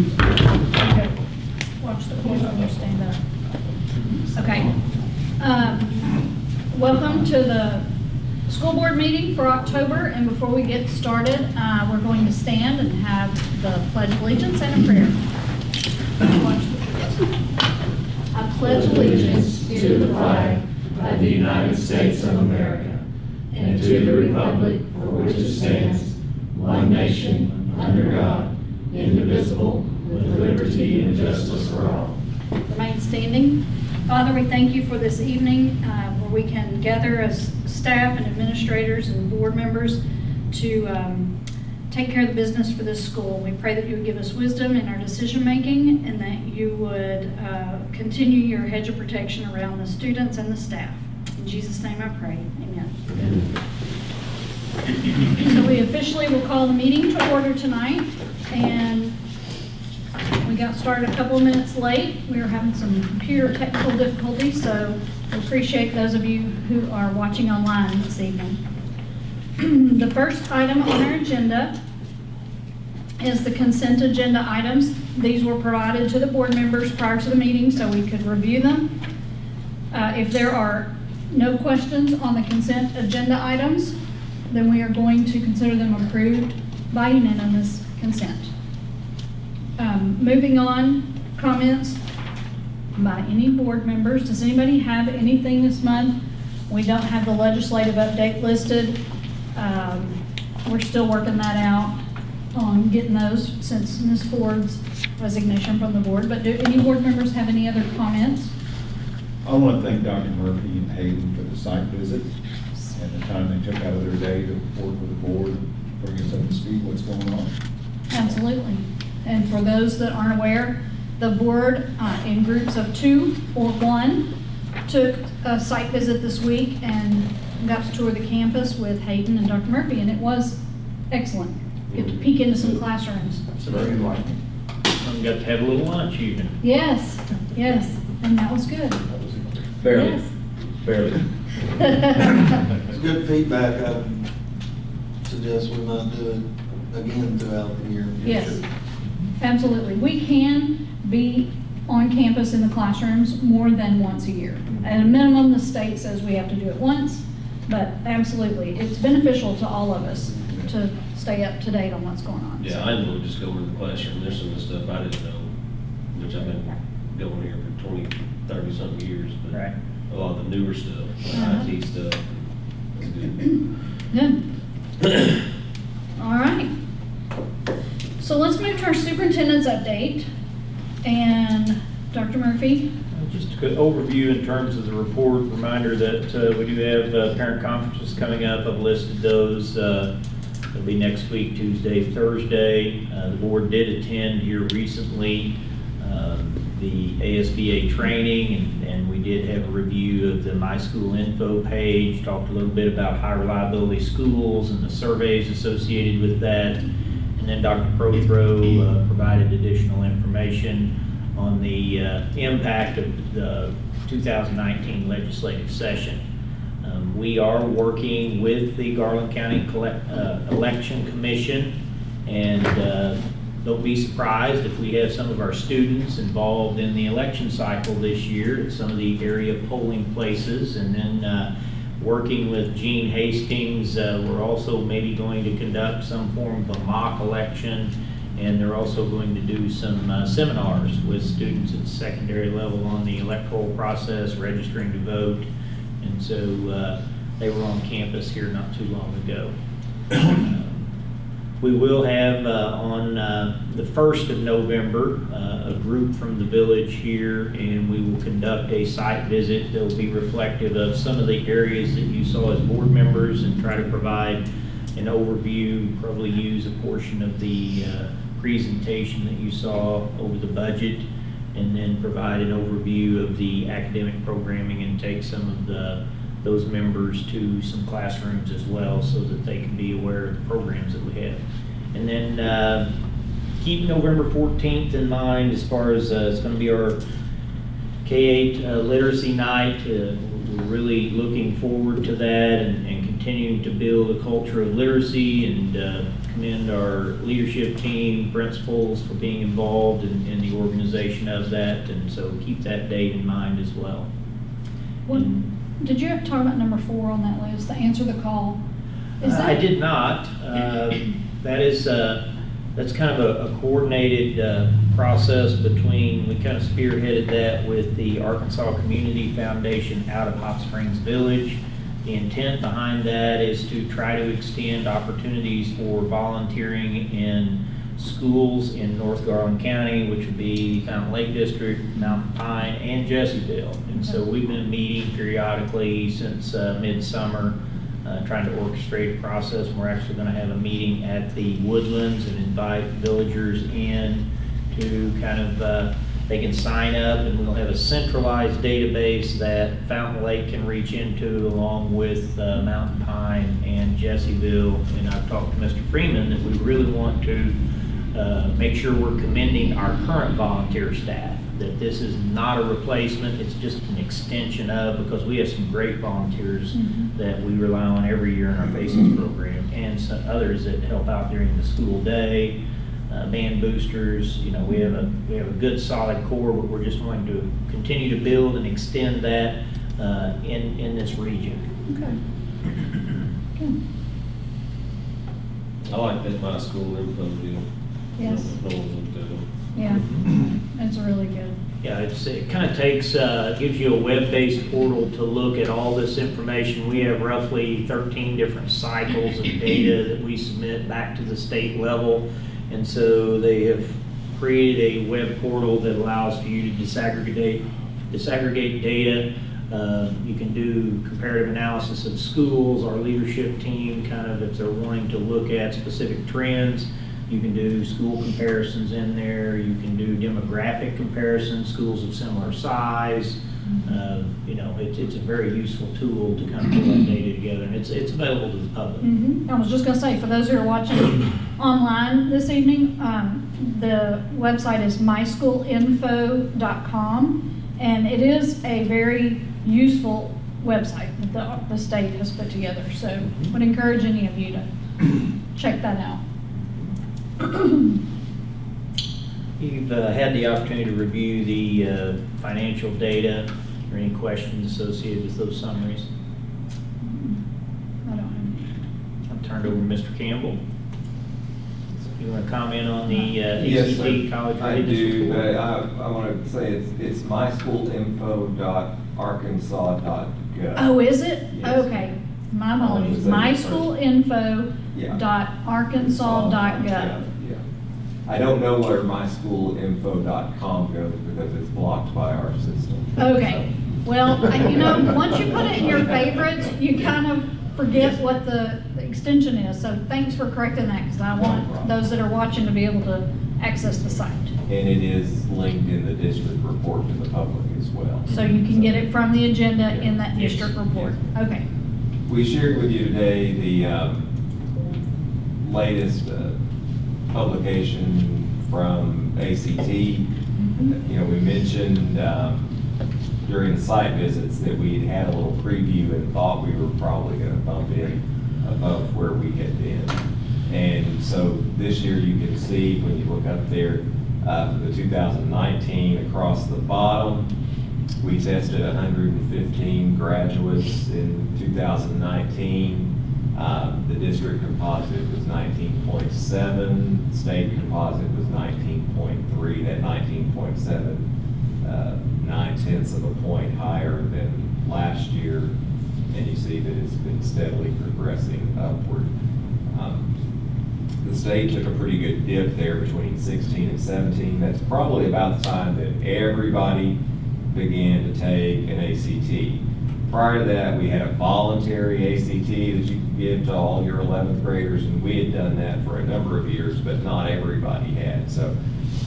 Okay. Watch the board when you stand up. Okay. Welcome to the school board meeting for October, and before we get started, we're going to stand and have the Pledge of Allegiance and a prayer. I pledge allegiance to the flag of the United States of America and to the republic for which it stands, one nation, under God, indivisible, with liberty and justice for all. Remain standing. Father, we thank you for this evening where we can gather as staff and administrators and board members to take care of the business for this school. We pray that you would give us wisdom in our decision making and that you would continue your hedge of protection around the students and the staff. In Jesus' name I pray. Amen. So we officially will call the meeting to order tonight, and we got started a couple of minutes late. We were having some computer technical difficulties, so we appreciate those of you who are watching online this evening. The first item on our agenda is the consent agenda items. These were provided to the board members prior to the meeting so we could review them. If there are no questions on the consent agenda items, then we are going to consider them approved by unanimous consent. Moving on, comments by any board members. Does anybody have anything this month? We don't have the legislative update listed. We're still working that out on getting those since Ms. Ford's resignation from the board. But do any board members have any other comments? I want to thank Dr. Murphy and Hayden for the site visit and the time they took out of their day to work with the board and bring us up to speed what's going on. Absolutely. And for those that aren't aware, the board in groups of 2 or 1 took a site visit this week and got to tour the campus with Hayden and Dr. Murphy, and it was excellent. Get to peek into some classrooms. It's very enlightening. We got to have a little lunch even. Yes, yes, and that was good. Barely, Yes. barely. It's good feedback. I would suggest we might do it again throughout the year. Yes, absolutely. We can be on campus in the classrooms more than once a year. At a minimum, the state says we have to do it once, but absolutely, it's beneficial to all of us to stay up to date on what's going on. Yeah, I know, just go over to the classroom, there's some of the stuff I didn't know, which I've been going here for 20, 30 something years, but Right. a lot of the newer stuff, Uh-huh. IT stuff, is good. Good. All right. So let's move to our superintendent's update. And Dr. Murphy? Just a good overview in terms of the report. Reminder that we do have parent conferences coming up. I've listed those. It'll be next week, Tuesday, Thursday. The board did attend here recently the ASBA training, and we did have a review of the My School Info page, talked a little bit about high reliability schools and the surveys associated with that. And then Dr. Prothrow provided additional information on the impact of the 2019 legislative session. We are working with the Garland County Election Commission, and don't be surprised if we have some of our students involved in the election cycle this year at some of the area polling places. And then working with Gene Hastings, we're also maybe going to conduct some form of a mock election, and they're also going to do some seminars with students at the secondary level on the electoral process, registering to vote. And so they were on campus here not too long ago. We will have on the 1st of November a group from the village here, and we will conduct a site visit that will be reflective of some of the areas that you saw as board members and try to provide an overview, probably use a portion of the presentation that you saw over the budget, and then provide an overview of the academic programming and take some of those members to some classrooms as well so that they can be aware of the programs that we have. And then keep November 14th in mind as far as it's going to be our K-8 literacy night. We're really looking forward to that and continuing to build a culture of literacy and commend our leadership team, principals for being involved in the organization of that, and so keep that date in mind as well. What, did you have to talk about number 4 on that list, the answer the call? Is I that- did not. That's kind of a coordinated process between, we kind of spearheaded that with the Arkansas Community Foundation out of Hot Springs Village. The intent behind that is to try to extend opportunities for volunteering in schools in North Garland County, which would be Fountain Lake District, Mountain Pine, and Jessieville. And so we've been meeting periodically since midsummer, trying to orchestrate a process. And we're actually going to have a meeting at the Woodlands and invite villagers in to kind of, they can sign up, and we'll have a centralized database that Fountain Lake can reach into along with Mountain Pine and Jessieville. And I've talked to Mr. Freeman that we really want to make sure we're commending our current volunteer staff, that this is not a replacement, it's just an extension of, because we have some great volunteers that we rely on every year in our FACES program, and some others that help out during the school day, band boosters. You know, we have a good solid core, but we're just going to continue to build and extend that in this region. Okay. Good. I like that my school info deal. Yes. No one looked at them. Yeah, it's really good. Yeah, it kind of takes, gives you a web-based portal to look at all this information. We have roughly 13 different cycles of data that we submit back to the state level. And so they have created a web portal that allows for you to disaggregate data. You can do comparative analysis of schools. Our leadership team, kind of, if they're wanting to look at specific trends, you can do school comparisons in there. You can do demographic comparisons, schools of similar size. You know, it's a very useful tool to kind of pull that data together, and it's available to the public. I was just going to say, for those who are watching online this evening, the website is myschoolinfo.com, and it is a very useful website that the state has put together. So would encourage any of you to check that out. You've had the opportunity to review the financial data. Or any questions associated with those summaries? I don't I'll turn it over to Mr. Campbell. You want to comment on the Yes, ACT college I readiness do, report? but I want to say it's myschoolinfo.arkansas.gov. Oh, is it? Yes. Okay. My apologies. Yeah. myschoolinfo.arkansas.gov. Yeah. I don't know where myschoolinfo.com goes because it's blocked by our system. Okay. Well, you know, once you put it in your favorites, you kind of forget what the extension is. So thanks for correcting that, because I want those that are watching to be able to access the site. And it is linked in the district report to the public as well. So you can get it from the agenda in that Yes. district report. Okay. We shared with you today the latest publication from ACT. You know, we mentioned during the site visits that we had a little preview and thought we were probably going to bump in above where we had been. And so this year you can see when you look up there, for the 2019 across the bottom, we tested 115 graduates in 2019. The district composite was 19.7, state composite was 19.3. That 19.7, 9/10 of a point higher than last year, and you see that it's been steadily progressing upward. The state took a pretty good dip there between 16 and 17. That's probably about the time that everybody began to take an ACT. Prior to that, we had a voluntary ACT that you could give to all your 11th graders, and we had done that for a number of years, but not everybody had. So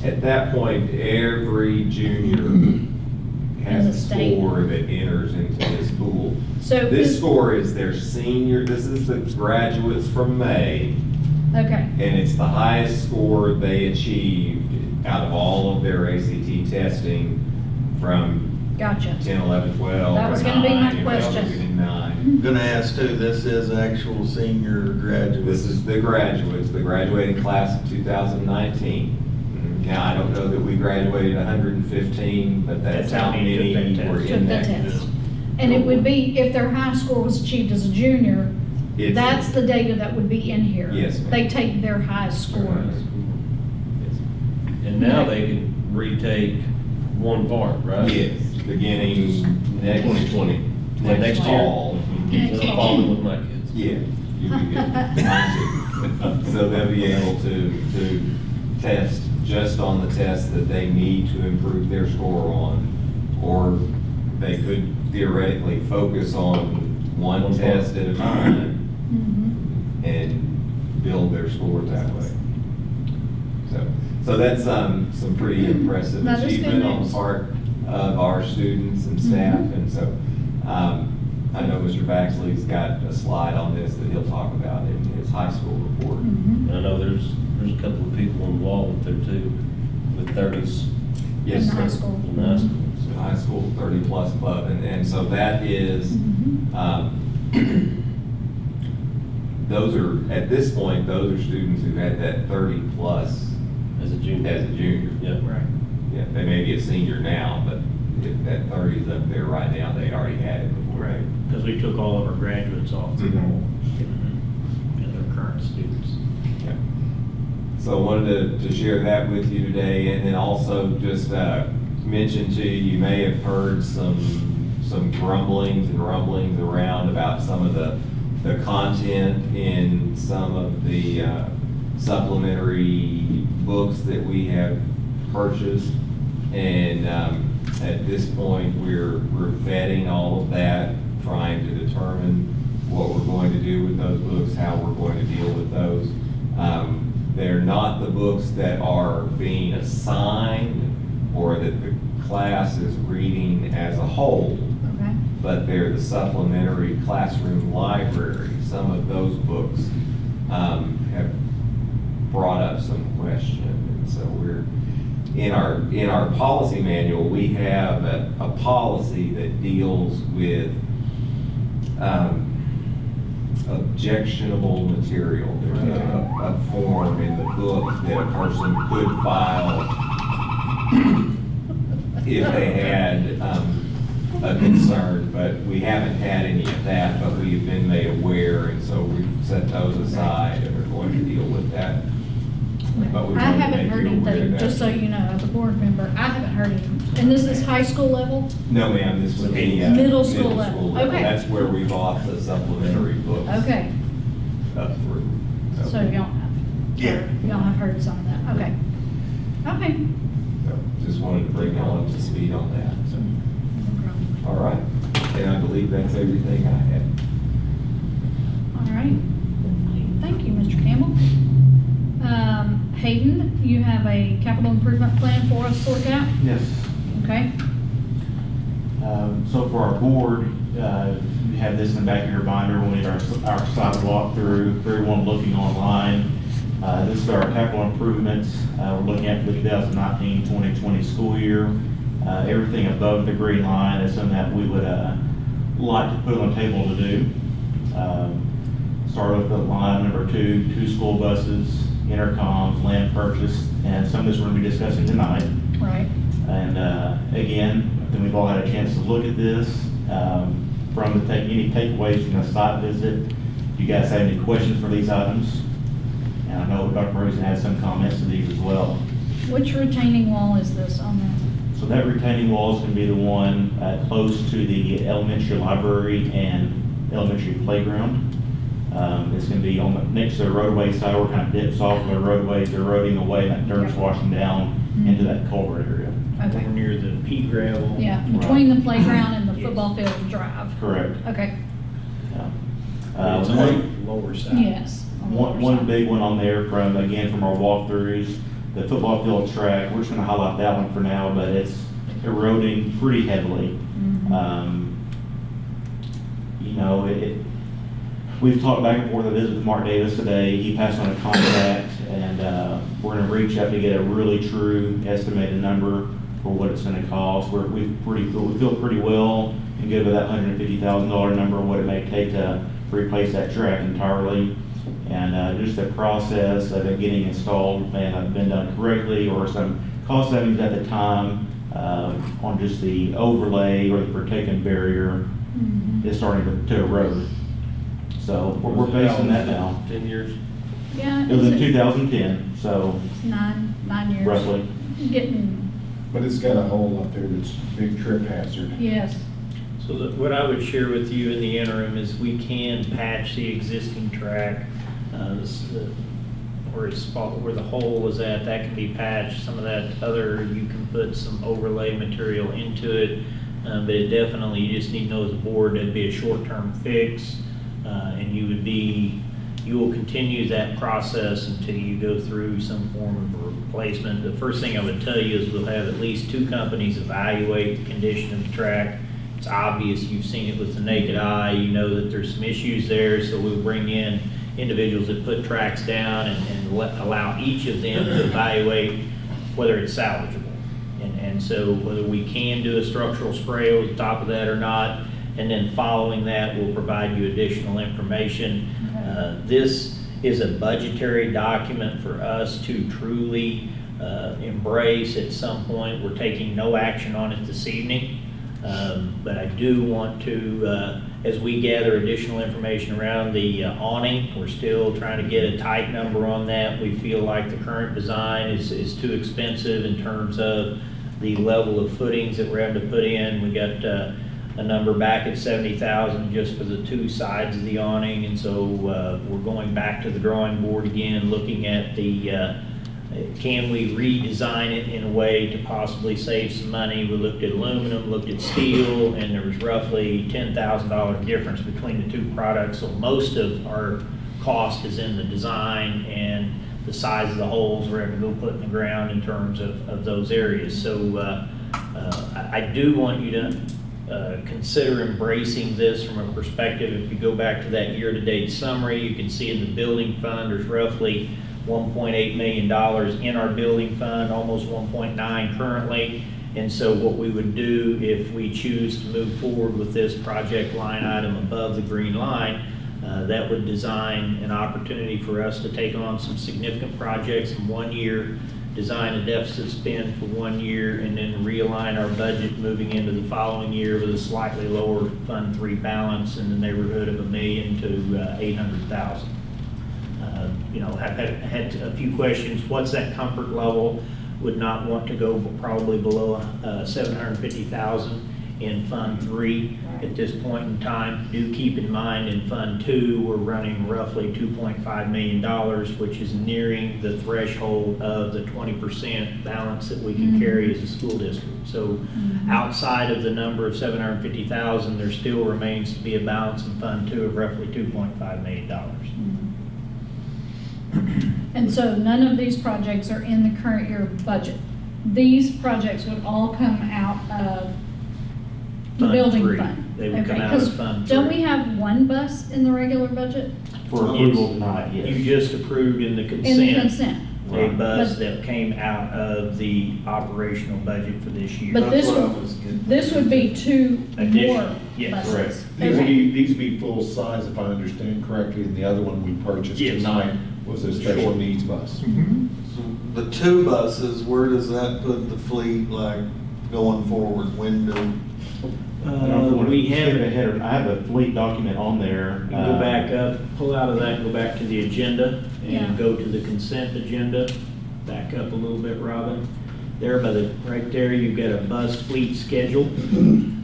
at that point, every junior has In a the state. score that enters into this pool. So This score is their senior, this is the graduates from May, okay. and it's the highest score they achieved out of all of their ACT testing from Gotcha. 10, 11, 12. That was gonna be my 9, if question. they're getting 9. I'm gonna ask too, this is actual senior graduates. This is the graduates, the graduating class of 2019. Now, I don't know that we graduated 115, but that's how many were Took in the that. test. And it would be, if their high score was achieved as a junior, It's- that's the data that would be in here. Yes, ma'am. They take their highest score. Yes. And now they can retake one part, right? Yes, beginning next. 2020. Next year. Fall. Next So I'm fall. following with my kids. Yeah, you'll be good. Mine too. So they'll be able to test just on the tests that they need to improve their score on, or they could theoretically focus on one test at a time Mhm. and build their scores that way. So that's some pretty impressive That is good achievement on news. the part of our students and staff. And so I know Mr. Baxley's got a slide on this that he'll talk about in his high school report. Mhm. And I know there's a couple of people involved there too, with 30s Yes, In the high sir. school. in high school. The high school 30-plus club. And so that is, Mhm. those are, at this point, those are students who had that 30-plus As a junior. as a junior. Yeah. Right. Yeah, they may be a senior now, but if that 30 is up there right now, they already had it before. Right, because we took all of our graduates off the Mhm. roll. And their current students. Yeah. So I wanted to share that with you today, and then also just mention to you, you may have heard some grumblings and rumblings around about some of the content in some of the supplementary books that we have purchased. And at this point, we're vetting all of that, trying to determine what we're going to do with those books, how we're going to deal with those. They're not the books that are being assigned or that the class is reading as a whole, Okay. but they're the supplementary classroom library. Some of those books have brought up some question. And so we're, in our policy manual, we have a policy that deals with objectionable material. There's a form in the book that a person could file if they had a concern, but we haven't had any of that, but we've been made aware, and so we've set those aside and we're going to deal with that. But we I wanted to haven't make heard you aware of anything, that. just so you know, as a board member, I haven't heard anything. And this is high school level? No, ma'am, this would be. Middle school level, okay. That's where we bought the supplementary books. Okay, Up through. so y'all have? Yeah. Y'all have heard some of that, okay. Okay. So, just wanted to bring y'all up to speed on that, so. All right, and I believe that's everything I had. All right. Thank you, Mr. Campbell. Hayden, you have a capital improvement plan for us to look at? Yes. Okay. So for our board, we have this in the back of your binder when we did our slide walkthrough, for everyone looking online. This is our capital improvements we're looking at for the 2019-2020 school year. Everything above the green line is something that we would like to put on the table to do. Start with the line number 2 school buses, intercoms, land purchase, and some of this we're going to be discussing tonight. Right. And again, I think we've all had a chance to look at this. From any takeaways from the site visit, if you guys have any questions for these items, and I know Dr. Rosen had some comments to these as well. Which retaining wall is this on that? So that retaining wall is going to be the one close to the elementary library and elementary playground. It's going to be on the next to the roadway side, where it kind of dips off the roadways, eroding away, and that dirt's Yep. washing down into that culvert area. Okay. We're near the pea gravel. Yeah, between the playground and the football field drive. Correct. Okay. Yeah. It's on the lower side. Yes. on the One lower side. big one on there from our walkthroughs, the football field track, we're just gonna highlight that one for now, but it's eroding pretty heavily. Mhm. You know, we've talked back and forth. I visited with Mark Davis today. He passed on a contact, and we're gonna reach out to get a really true estimated number for what it's gonna cost. We feel pretty well and good with that $150,000 number, what it may take to replace that track entirely. And just the process of it getting installed may have been done correctly, or some cost savings at the time on just the overlay or the protecting barrier is starting to erode. So we're facing that now. 10 years? Yeah. It was in it's 2010, so it's nine years. roughly. Getting, But it's got a hole up there that's a big trip hazard. yes. So what I would share with you in the interim is we can patch the existing track, where the hole was at, that can be patched. Some of that other, you can put some overlay material into it, but it definitely, you just need to know as a board, it'd be a short-term fix, and you will continue that process until you go through some form of a replacement. The first thing I would tell you is we'll have at least 2 companies evaluate the condition of the track. It's obvious, you've seen it with the naked eye, you know that there's some issues there, so we'll bring in individuals that put tracks down and allow each of them to evaluate whether it's salvageable. And so whether we can do a structural spray over the top of that or not, and then following that, we'll provide you additional information. This is a budgetary document for us to truly embrace at some point. We're taking no action on it this evening. But I do want to, as we gather additional information around the awning, we're still trying to get a tight number on that. We feel like the current design is too expensive in terms of the level of footings that we're having to put in. We got a number back at 70,000 just for the 2 sides of the awning, and so we're going back to the drawing board again, looking at the can we redesign it in a way to possibly save some money. We looked at aluminum, looked at steel, and there was roughly $10,000 difference between the 2 products. So most of our cost is in the design and the size of the holes we're having to go put in the ground in terms of those areas. So I do want you to consider embracing this from a perspective. If you go back to that year-to-date summary, you can see in the building fund there's roughly $1.8 million in our building fund, almost 1.9 currently. And so what we would do if we choose to move forward with this project line item above the green line, that would design an opportunity for us to take on some significant projects in 1 year, design a deficit spend for 1 year, and then realign our budget moving into the following year with a slightly lower Fund 3 balance in the neighborhood of $1 million to $800,000. You know, I've had a few questions. What's that comfort level? Would not want to go probably below $750,000 in Fund 3 at this point in time. Do keep in mind in Fund 2, we're running roughly $2.5 million, which is nearing the threshold of the 20% balance that we can carry as a school district. So outside of the number of $750,000, there still remains to be a balance in Fund 2 of roughly $2.5 million. And so none of these projects are in the current year budget. These projects would all come out of the Fund building 3. fund. They would Okay, come out 'cause of Fund don't 3. we have 1 bus in the regular budget? For approval tonight, yes. You just approved in the In the consent consent? a bus But- that came out of the operational budget for this year. But this That's what I would, was getting. this would be 2 Additional, more yes, buses. correct. Okay. These would be full size, if I understand correctly, and the other one we purchased Yes. tonight was a special needs bus. So the 2 buses, where does that put the fleet, like, going forward? When do, I don't know if you want to We skip have, ahead, or I have a fleet document on there. you can go back up, pull out of that, go back to the agenda, Yeah. and go to the consent agenda. Back up a little bit, Robin. There by the, right there, you've got a bus fleet schedule.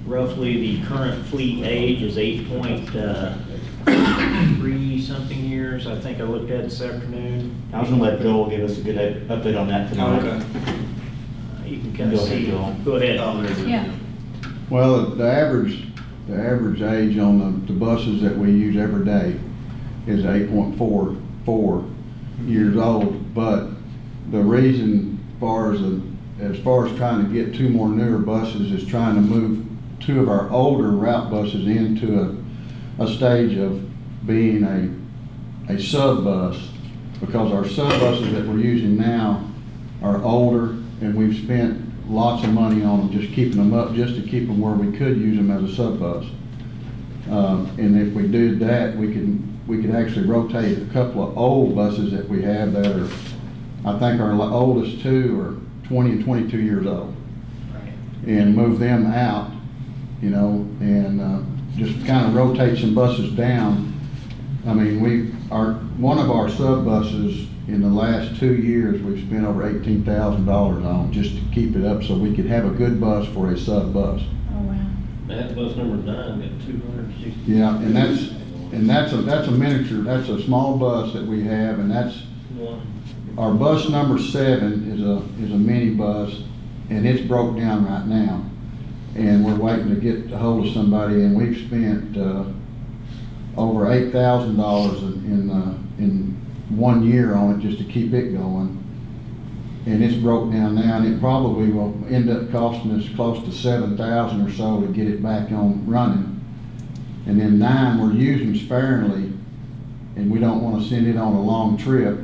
Roughly, the current fleet age is 8.3 something years. I think I looked at this afternoon. I was gonna let Joel give us a good update on that tonight. okay. You can kind of Go ahead, see. Joel. Go ahead. Oh, there's a- Yeah. Well, the average age on the buses that we use every day is 8.44 years old. But the reason as far as trying to get 2 more newer buses is trying to move 2 of our older route buses into a stage of being a sub bus, because our sub buses that we're using now are older, and we've spent lots of money on them, just keeping them up, just to keep them where we could use them as a sub bus. And if we did that, we could actually rotate a couple of old buses that we have that are, I think our oldest two are 20 and 22 years old. And move them out, you know, and just kind of rotate some buses down. I mean, one of our sub buses in the last 2 years, we've spent over $18,000 on just to keep it up so we could have a good bus for a sub bus. Oh, wow. That bus number 9 got 260. Yeah, and that's a miniature, that's a small bus that we have, and that's, our bus number 7 is a mini bus, and it's broke down right now. And we're waiting to get a hold of somebody, and we've spent over $8,000 in 1 year on it just to keep it going. And it's broke down now, and it probably will end up costing us close to $7,000 or so to get it back on running. And then 9 we're using sparingly, and we don't want to send it on a long trip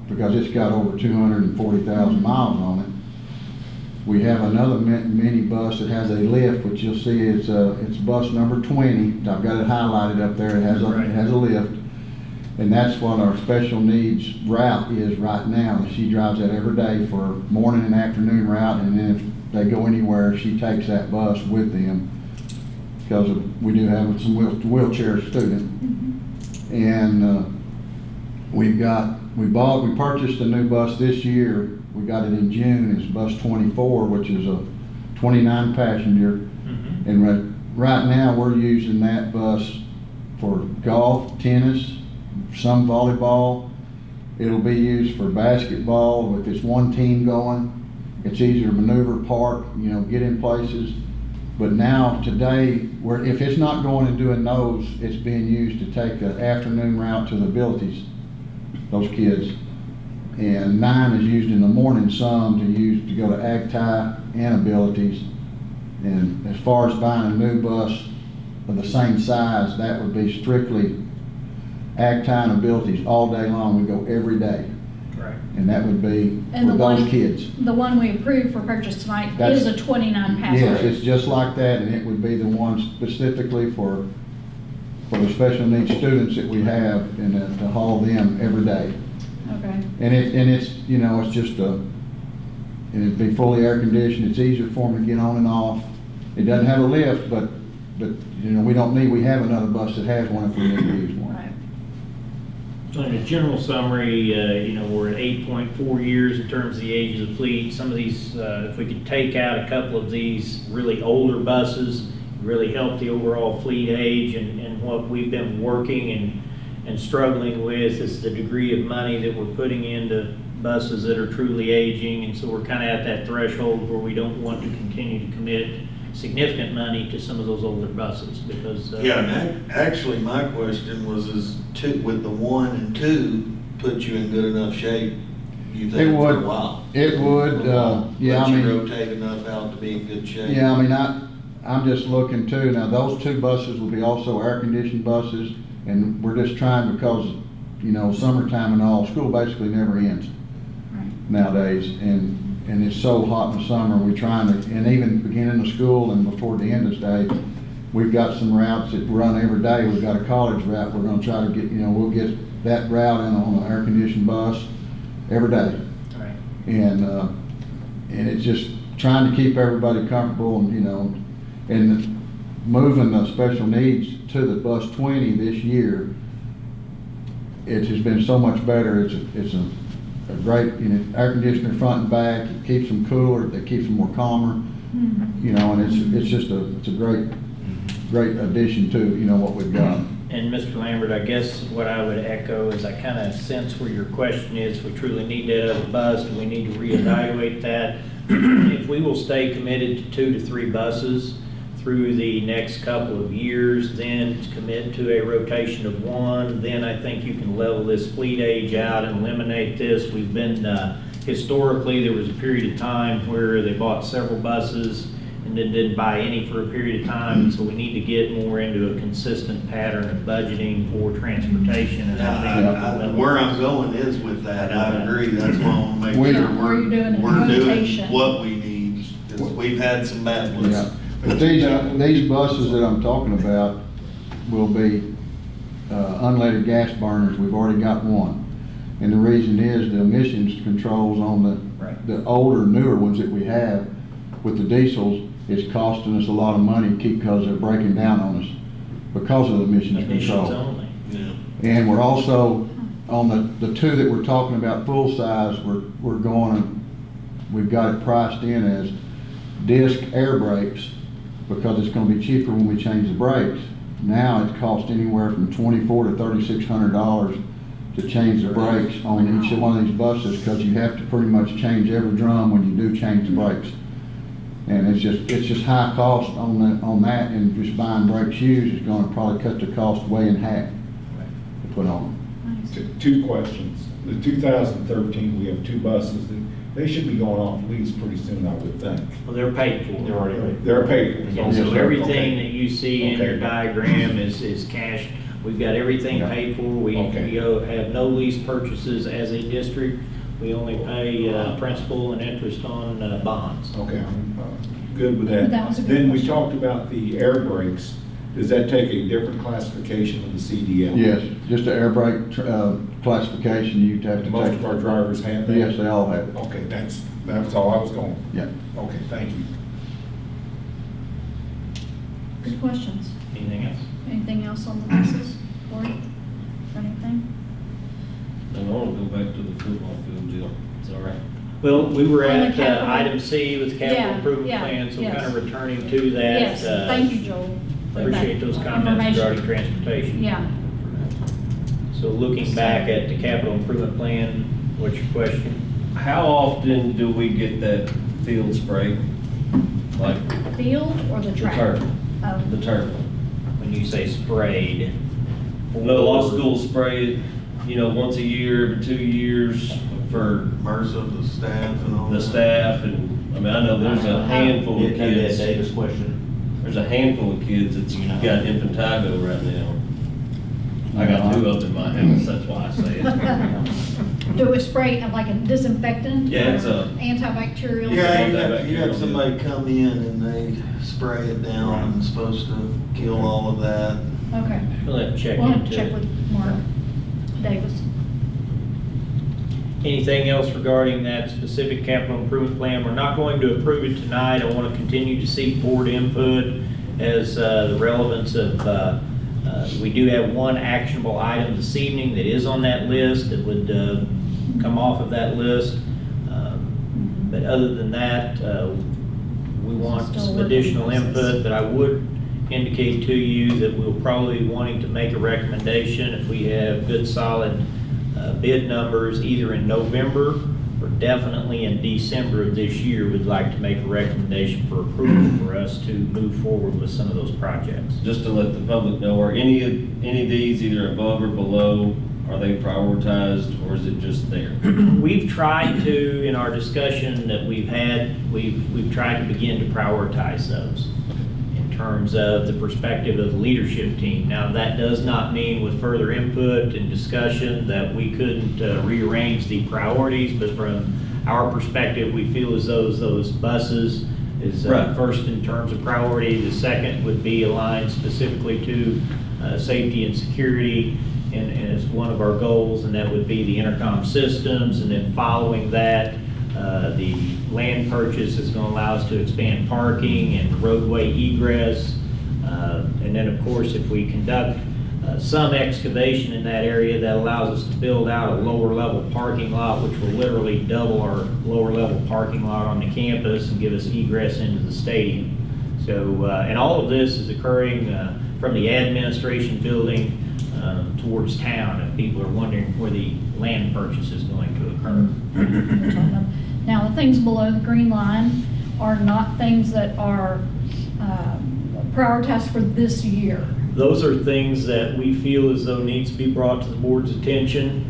because it's got over 240,000 miles on it. We have another mini bus that has a lift, which you'll see it's bus number 20. I've got it highlighted up there. It has a lift. And that's what our special needs route is right now. She drives that every day for morning and afternoon route, and then if they go anywhere, she takes that bus with them because we do have some wheelchair student. And we purchased a new bus this year. We got it in June. It's bus 24, which is a 29 passenger. And right now we're using that bus for golf, tennis, some volleyball. It'll be used for basketball if it's one team going. It's easier to maneuver, park, you know, get in places. But now today, if it's not going and doing those, it's being used to take an afternoon route to the abilities, those kids. And 9 is used in the morning some to go to ag tie and abilities. And as far as buying a new bus of the same size, that would be strictly ag tie and abilities all day long. We go every day. Right. And that would be And for those kids. The one we approved for purchase tonight That's- is a 29 passenger. Yes, it's just like that, and it would be the one specifically for the special needs students that we have, and to haul them every day. Okay. And it's, you know, it's just and it'd be fully air conditioned. It's easier for them to get on and off. It doesn't have a lift, but you know, we have another bus that has one if we need to use one. Right. So in a general summary, you know, we're at 8.4 years in terms of the age of the fleet. Some of these, if we could take out a couple of these really older buses, really help the overall fleet age, and what we've been working and struggling with is the degree of money that we're putting into buses that are truly aging. And so we're kind of at that threshold where we don't want to continue to commit significant money to some of those older buses because Yeah, and actually, my question was, with the 1 and 2 put you in good enough shape, you It think, for would. a while? It would, yeah, Let I you mean, rotate enough out to be in good shape? yeah, I mean, I'm just looking too. Now, those 2 buses will be also air-conditioned buses, and we're just trying because, you know, summertime and all, school basically never ends nowadays, and it's so hot in the summer. We're trying to, and even beginning of school and before the end of the day, we've got some routes that run every day. We've got a college route. We're gonna try to get, you know, we'll get that route in on an air-conditioned bus every day. Right. And it's just trying to keep everybody comfortable, and, you know, and moving the special needs to the bus 20 this year, it has been so much better. It's a great, you know, air conditioner front and back. It keeps them cooler. It keeps them more calmer. You know, and it's a great addition to, you know, what we've got. And Mr. Lambert, I guess what I would echo is I kind of sense where your question is. We truly need that other bus. Do we need to reevaluate that? If we will stay committed to 2 to 3 buses through the next couple of years, then commit to a rotation of 1, then I think you can level this fleet age out and eliminate this. We've been, historically, there was a period of time where they bought several buses and then didn't buy any for a period of time. So we need to get more into a consistent pattern of budgeting for transportation. And I think Where I'm going is with that. I agree. That's why I want to make Where sure you're doing a we're doing rotation. what we need we've had some bad ones. Yeah, but these buses that I'm talking about will be unleaded gas burners. We've already got one. And the reason is the emissions controls on the older, newer ones that we have with the diesels is costing us a lot of money because they're breaking down on us because of the emissions Emissions control. only. Yeah. And we're also, on the two that we're talking about full size, we're going, we've got it priced in as disc air brakes because it's gonna be cheaper when we change the brakes. Now it costs anywhere from $2,400 to $3,600 to change the brakes on each one of these buses because you have to pretty much change every drum when you do change the brakes. And it's just high cost on that, and just buying brake shoes is gonna probably cut the cost way in half to put on. Two questions. The 2013, we have two buses that, they should be going off lease pretty soon, I would think. Well, they're paid for. They're already paid. They're paid for. Yeah, so Okay. everything that you see in your Okay. diagram is cash. We've got everything Yeah. paid for. We Okay. have no lease purchases as a district. We only pay principal and interest on bonds. Okay, I'm good with That was a that. good Then we question. talked about the air brakes. Does that take a different classification of the CDL? Yes, just the air brake classification, you'd have to take. Most of our drivers have that? Yes, they all have it. Okay, that's all I was going. Yeah. Okay, thank you. Good questions. Anything else? Anything else on the buses? Cory, anything? And I want to go back to the football field deal. Is that all right? Well, we were On the at capital- item C with capital Yeah, improvement yeah, plan, so yes. kind of returning to that. Yes, thank you, Joel. for that Appreciate those comments information. regarding transportation. Yeah. So looking back at the capital improvement plan, what's your question? How often do we get that field spray? Like Field or the the track? turf, Oh. the turf? When you say sprayed? No, a lot of schools spray it, you know, once a year, every 2 years for MRSA, the staff and all that. the staff and, I mean, I know there's a handful of Yeah, that kids. Davis question. There's a handful of kids that's got impetigo right now. I got 2 of them in my house, that's why I say it. Do we spray like a disinfectant? Yeah, it's or a- antibacterial? Yeah, Yeah. you have somebody come in and they spray it down and it's supposed to kill all of that. Okay. We'll have to check We'll have to into check it. with Mark Davis. Anything else regarding that specific capital improvement plan? We're not going to approve it tonight. I want to continue to seek board input as the relevance of, we do have one actionable item this evening that is on that list that would come off of that list. But other than that, we want Still some working additional process. input, but I would indicate to you that we'll probably be wanting to make a recommendation if we have good, solid bid numbers either in November or definitely in December of this year. We'd like to make a recommendation for approval for us to move forward with some of those projects. Just to let the public know, are any of these either above or below, are they prioritized, or is it just there? We've tried to, in our discussion that we've had, we've tried to begin to prioritize those in terms of the perspective of the leadership team. Now, that does not mean with further input and discussion that we couldn't rearrange the priorities, but from our perspective, we feel as though those buses is Right. first in terms of priority. The second would be aligned specifically to safety and security, and as one of our goals, and that would be the intercom systems. And then following that, the land purchase is going to allow us to expand parking and roadway egress. And then, of course, if we conduct some excavation in that area, that allows us to build out a lower level parking lot, which will literally double our lower level parking lot on the campus and give us egress into the stadium. So, and all of this is occurring from the administration building towards town, if people are wondering where the land purchase is going to occur. Now, the things below the green line are not things that are prioritized for this year. Those are things that we feel as though needs to be brought to the board's attention.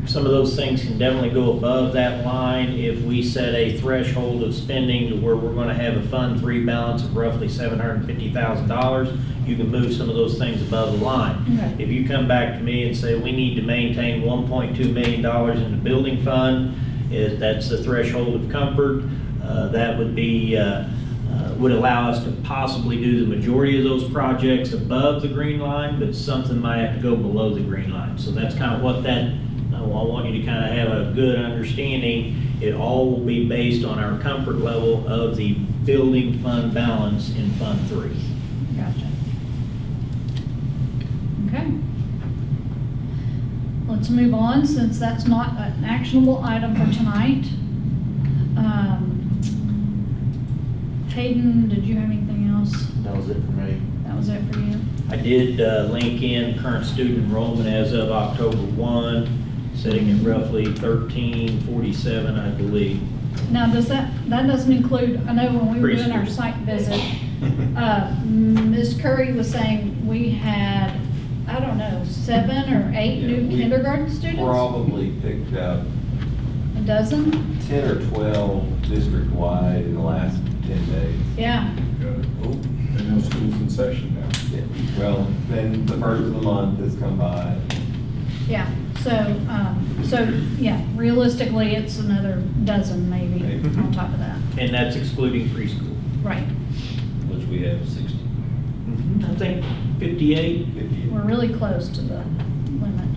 Some of those things can definitely go above that line if we set a threshold of spending to where we're going to have a Fund 3 balance of roughly $750,000. You can move some of those things above the line. Okay. If you come back to me and say we need to maintain $1.2 million in the building fund, that's the threshold of comfort. That would be, would allow us to possibly do the majority of those projects above the green line, but something might have to go below the green line. So that's kind of what that, I want you to kind of have a good understanding. It all will be based on our comfort level of the building fund balance in Fund 3. Gotcha. Okay. Let's move on, since that's not an actionable item for tonight. Hayden, did you have anything else? That was it for me. That was it for you? I did link in current student enrollment as of October 1, sitting at roughly 1347, I believe. Now, that doesn't include, I know when we were doing our Preschool. site visit, Ms. Curry was saying we had, I don't know, 7 or 8 Yeah, new we kindergarten students? Probably picked up A dozen? 10 or 12 district-wide in the last 10 days. Yeah. And no school's in session now. Well, then the first of the month has come by. Yeah, so yeah, realistically, it's another dozen maybe Maybe. on top of that. And that's excluding preschool. Right. Which we have 60. I think 58. We're really close to the limit.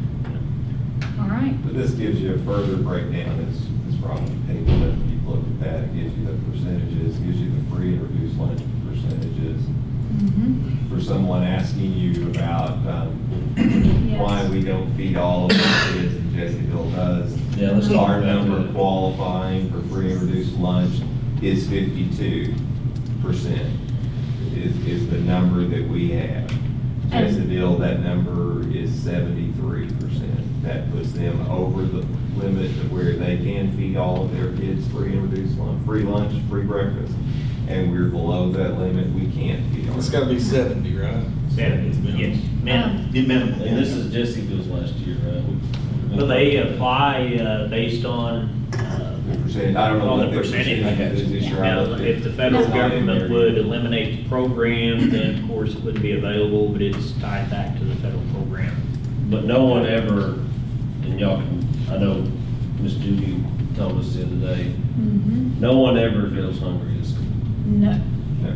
All right. But this gives you a further breakdown, it's probably table that you've looked at that, it gives you the percentages, gives you the free and reduced lunch percentages. Mm-hmm. For someone asking you about why we don't feed all of our kids, and Jessieville does. Yeah, let's talk Our about number that. qualifying for free and reduced lunch is 52%, is the number that we have. And- Jessieville, that number is 73%. That puts them over the limit of where they can feed all of their kids free and reduced lunch, free lunch, free breakfast. And we're below that limit, we can't feed our. It's gotta be 70, right? Yes, minimum. The minimum. And this is Jessica's last year, right? Well, they apply based on, The percentage, I don't know on what the the percentage. percentage is this year. I Now, looked at- if the federal it's not in government there. would eliminate the program, then of course it wouldn't be available, but it's tied back to the federal program. But no one ever, and y'all can, I know Miss Judy told us the other day, Mm-hmm. no one ever feels hungry at school. No.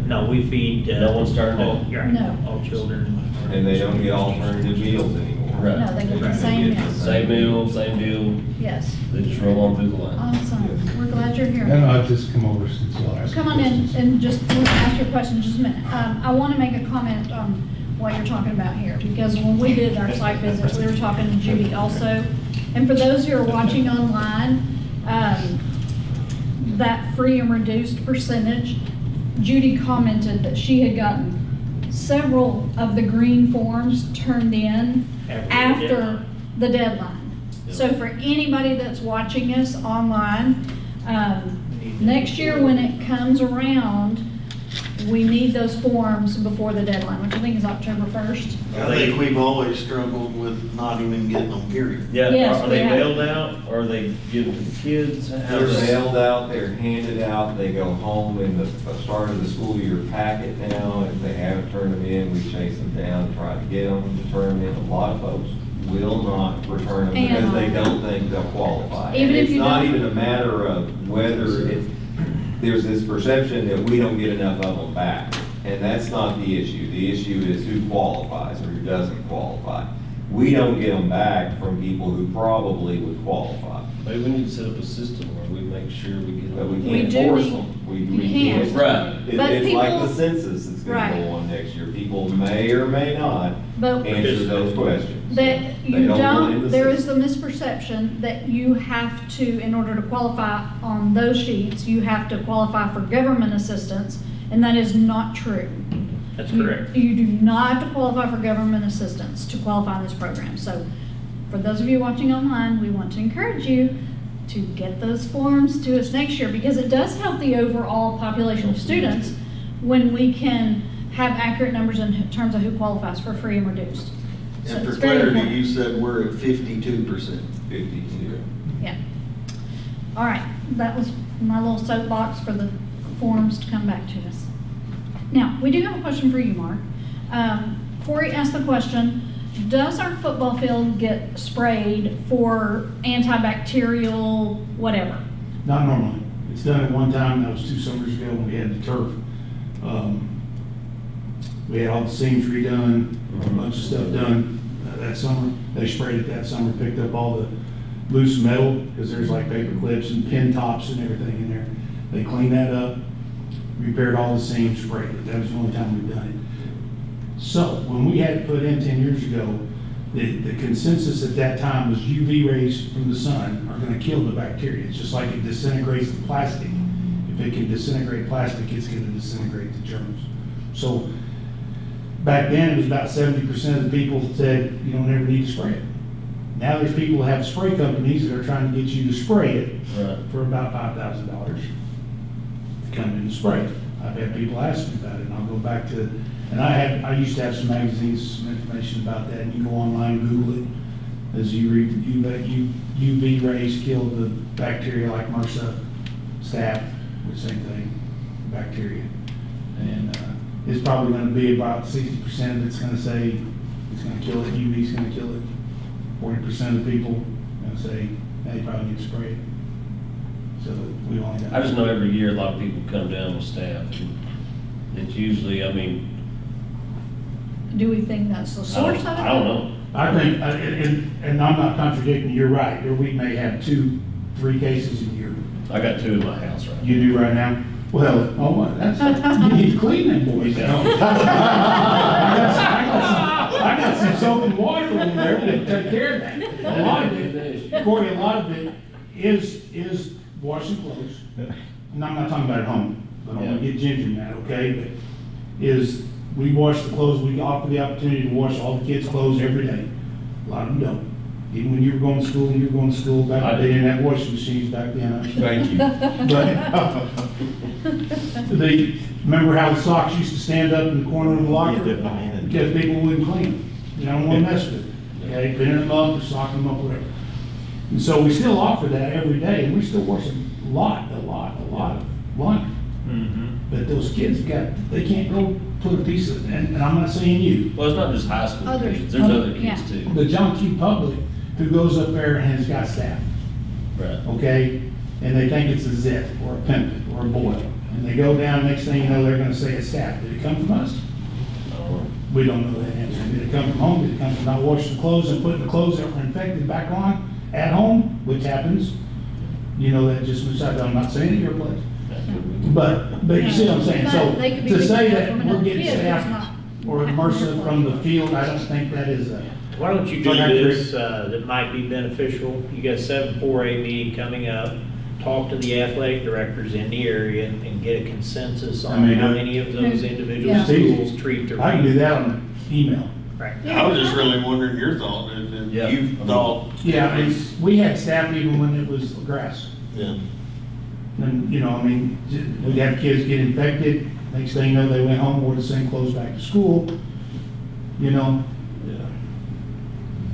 No, we feed. No one's turned all- down. yeah, No. all children. And they don't get alternative meals anymore. Right. No, they get the Right. same They get meal. the Same meal, same deal, Yes. they just roll on through the line. Awesome. We're glad you're here. And I've just come over since the last. Come on in and just we'll ask your question in just a minute. I want to make a comment on what you're talking about here, because when we did our site visits, we were talking to Judy also. And for those who are watching online, that free and reduced percentage, Judy commented that she had gotten several of the green forms turned in after the deadline. So for anybody that's watching us online, next year when it comes around, we need those forms before the deadline, which I think is October 1st. I think we've always struggled with not even getting them, period. Yeah, Yes, are they we have. mailed out, or are they given to the kids? They're mailed out, they're handed out, they go home in the start of the school year packet now. If they haven't turned them in, we chase them down, try to get them to turn them in. A lot of folks will not return them because they don't think they'll qualify. Even And if it's you not don't- even a matter of whether it's, there's this perception that we don't get enough of them back. And that's not the issue. The issue is who qualifies or who doesn't qualify. We don't get them back from people who probably would qualify. Maybe we need to set up a system where we make sure we get. But we We can't do force need- them. We you can't. can't. Right. But It's like people- the census that's gonna Right. go on next year. People may or may not But answer those questions. that They you go in don't, the there is system. the misperception that you have to, in order to qualify on those sheets, you have to qualify for government assistance, and that is not true. That's You- correct. You do not have to qualify for government assistance to qualify in this program. So for those of you watching online, we want to encourage you to get those forms to us next year, because it does help the overall population of students when we can have accurate numbers in terms of who qualifies for free and reduced. So And for it's very clarity, important. you said we're at 52%. 52. Yeah. All right, that was my little soapbox for the forms to come back to us. Now, we do have a question for you, Mark. Corey asked the question, does our football field get sprayed for antibacterial whatever? Not normally. It's done at one time, that was 2 summers ago when we had the turf. We had all the seams redone, a bunch of stuff done that summer. They sprayed it that summer, picked up all the loose metal, because there's like paper clips and pin tops and everything in there. They cleaned that up, repaired all the seams, sprayed it. That was the only time we've done it. So when we had it put in 10 years ago, the consensus at that time was UV rays from the sun are going to kill the bacteria. It's just like it disintegrates the plastic. If it can disintegrate plastic, it's going to disintegrate the germs. So back then, it was about 70% of the people said you don't ever need to spray it. Now there's people that have spray companies that are trying to get you to spray it for about $5,000 to come in and spray it. I've had people ask me about it, and I'll go back to, and I used to have some magazines, some information about that, and you go online and Google it. As you read, UV rays kill the bacteria like MRSA, staph, the same thing, bacteria. And it's probably going to be about 60% that's going to say it's going to kill it, UV's going to kill it. 40% of the people are going to say, hey, you probably need to spray it. So we only got. I just know every year a lot of people come down with staph. It's usually, I mean, Do we think that's the source of it? I don't know. I think, and I'm not contradicting, you're right, we may have 2-3 cases a year. I got 2 in my house right now. You do right now? Well, oh, what, that's, you need to clean them boys. I got some soap and water in there to take care of that. A lot of it, Corey, a lot of it is washing clothes. And I'm not talking about at home, but I want to get Ginger mad, okay? But is, we wash the clothes, we offer the opportunity to wash all the kids' clothes every day. A lot of them don't. Even when you were going to school, back they didn't have washing machines back then. Thank you. But remember how the socks used to stand up in the corner of the locker? Because people wouldn't clean them. You don't want to mess with it. Okay, pinning them up or socking them up, whatever. And so we still offer that every day, and we still wash a lot of laundry. But those kids they can't go put a piece of, and I'm not saying you. Well, it's not just high school Others. kids. There's other Yeah. kids too. The John Q. Public who goes up there and has got staff, Right. okay? And they think it's a zit or a pimpet or a boil. And they go down, next thing you know, they're gonna say it's staff. Did it come from us? We don't know that answer. Did it come from home? Did it come from not washing the clothes and putting the clothes that were infected back on at home, which happens? You know that just much. I'm not saying at your place. But you see what I'm saying? But they could be So to say picking up that from we're another getting kid who's staff not or MRSA from the field, I don't think that is a. Why don't you do this, that might be beneficial? You got 7-4A meeting coming up. Talk to the athletic directors in the area and get a consensus on how many of those individual Yeah. schools treat their. I can do that on email. Right. I was just really wondering your thought, if Yeah. you thought. Yeah, we had staff even when it was grass. Yeah. And, you know, I mean, we'd have kids get infected, next thing you know, they went home, wore the same clothes back to school, you know?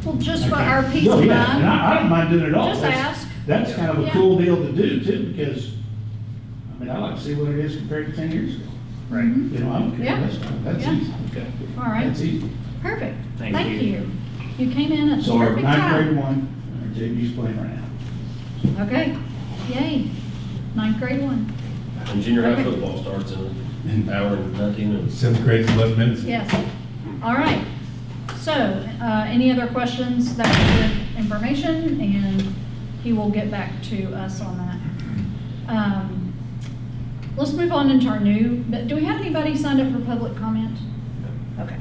Well, just for our peace No, of yeah, and mind, I don't mind doing it all. just ask. That's kind of a Yeah. cool deal to do too, because, I mean, I like to see what it is compared to 10 years ago. Right. You know, I don't care, Yeah. that's Yeah. easy. Okay. All right, That's easy. perfect. Thank Thank you. you. You came in at the So our perfect ninth grade time. one, our JV's playing right now. Okay, yay, 9th grade 1. And junior high Okay. football starts in an hour and 19 minutes. 7th grade, 11 minutes. Yes. All right. So, any other questions? That's good information, and he will get back to us on that. Let's move on into our new, do we have anybody signed up for public comment? Okay.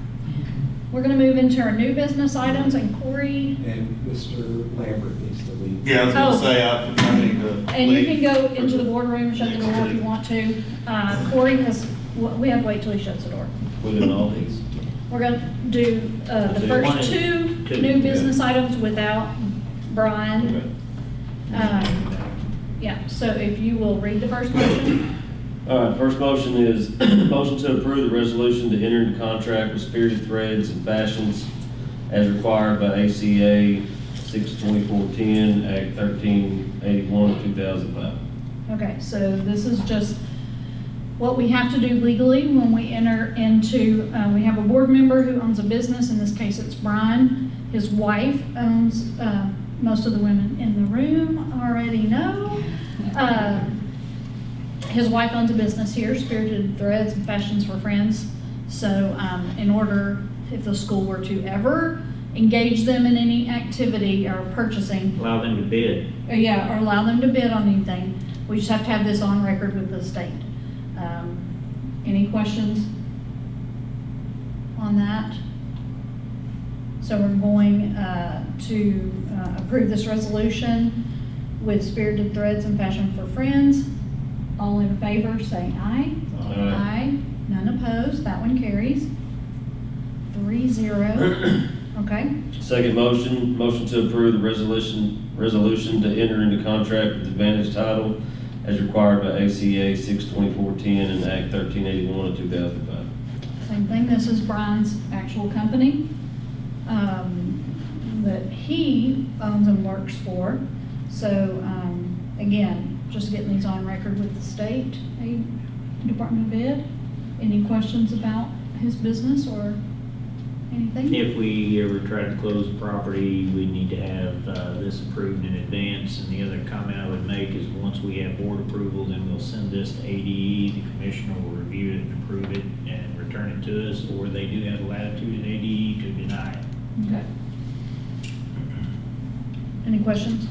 We're gonna move into our new business items, and Corey, And Mr. Lambert needs to leave. Yeah, I was Oh. gonna say, I need to. and you leave. can go into the boardroom, shut the door if you want to. Corey has, we have to wait till he shuts the door. Within all these. We're gonna do, the So first one and two two, new yeah. business items without Brian. Yeah, so if you will read the first motion. All right, first motion is motion to approve the resolution to enter into contract with Spirited Threads and Fashions as required by ACA 6/2410, Act 1381 of 2005. Okay, so this is just what we have to do legally when we enter into, we have a board member who owns a business, in this case it's Brian. His wife owns, most of the women in the room already know. his wife owns a business here, Spirited Threads and Fashions for Friends. So in order, if the school were to ever engage them in any activity or purchasing, Allow them to bid. or allow them to bid on anything, we just have to have this on record with the state. Any questions on that? So we're going to approve this resolution with Spirited Threads and Fashion for Friends. All in favor, say aye. Aye. None opposed, that one carries. 3-0. Okay, Second motion to approve the resolution to enter into contract with Advantage Title as required by ACA 6/2410 and Act 1381 of 2005. same thing, this is Brian's actual company that he owns and works for. So, again, just getting these on record with the state Department of Ed. Any questions about his business or anything? If we ever try to close the property, we need to have this approved in advance. And the other comment I would make is once we have board approval, then we'll send this to ADE. The commissioner will review it and approve it and return it to us, or they do have latitude at ADE to deny it. Okay. Any questions?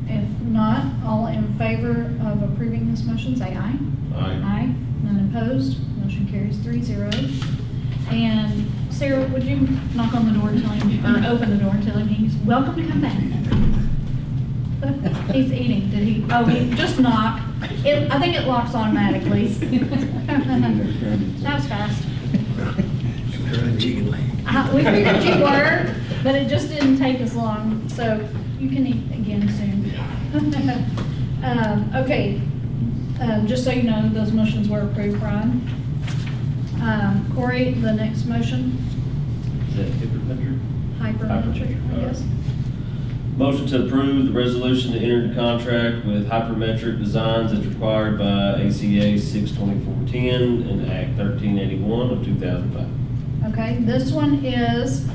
If not, all in favor of approving this motion, say aye. Aye. None opposed, motion carries 3-0. And Sarah, would you knock on the door and tell him, or open the door and tell him he's welcome to come back? He's eating, did he? Oh, he just knock. I think it locks automatically. That was fast. We figured you were, but it just didn't take us long, so you can eat again soon. Okay, just so you know, those motions were approved, Brian. Corey, the next motion, Is that hypermetric? hypermetric, I guess. Motion to approve the resolution to enter into contract with Hypermetric Designs as required by ACA 6/2410 and Act 1381 of 2005. Okay, this one is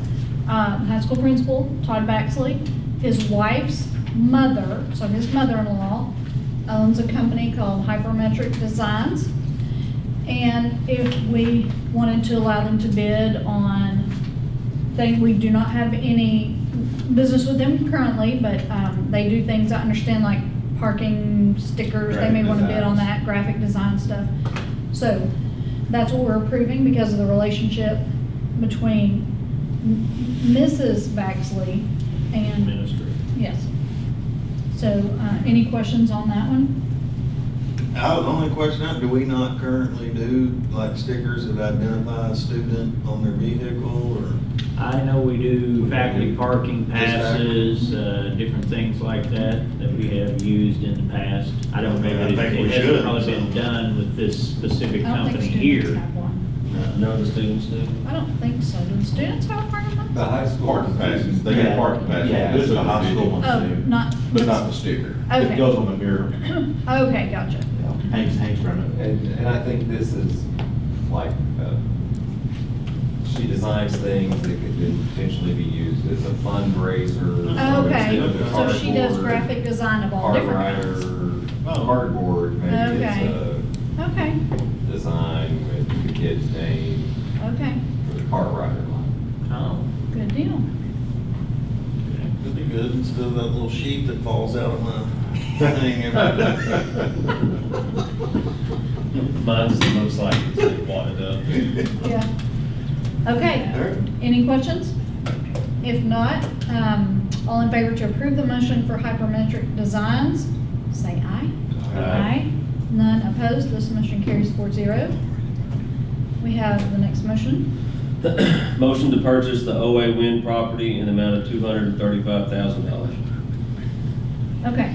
high school principal Todd Baxley. His wife's mother, so his mother-in-law, owns a company called Hypermetric Designs. And if we wanted to allow them to bid on things, we do not have any business with them currently, but they do things, I understand, like parking stickers, they may want to bid on that, graphic design stuff. So that's what we're approving because of the relationship between Mrs. Baxley and, Ministry. yes. So any questions on that one? The only question, do we not currently do like stickers that identify a student on their vehicle or? I know we do faculty parking passes, different things like that we have used in the past. I don't know, I think we it hasn't should, probably been so. done with this specific I don't think company students here. have one. None of the students do? I don't think so. Do the students have a parking lot? The high school. Parking passes, they get parking passes. Yeah, this is a high school one Oh, too, not. But not the sticker. Okay. it goes on the mirror, Okay, gotcha. hangs from it. And I think this is like, she designs things that could then potentially be used as a fundraiser. Okay, or it's so she does cardboard, graphic design of all different kinds. Card cardboard, maybe Okay. it's Okay, a design with the kid's name okay, for the car rider line. Oh, good deal. It'd be good instead of that little sheet that falls out of my thing every day. Mine's the most likely to want it up. Yeah. Okay, any questions? If not, all in favor to approve the motion for Hypermetric Designs, say aye. Aye. None opposed, this motion carries 4-0. We have the next motion. Motion to purchase the OA Wind property in the amount of $235,000. Okay,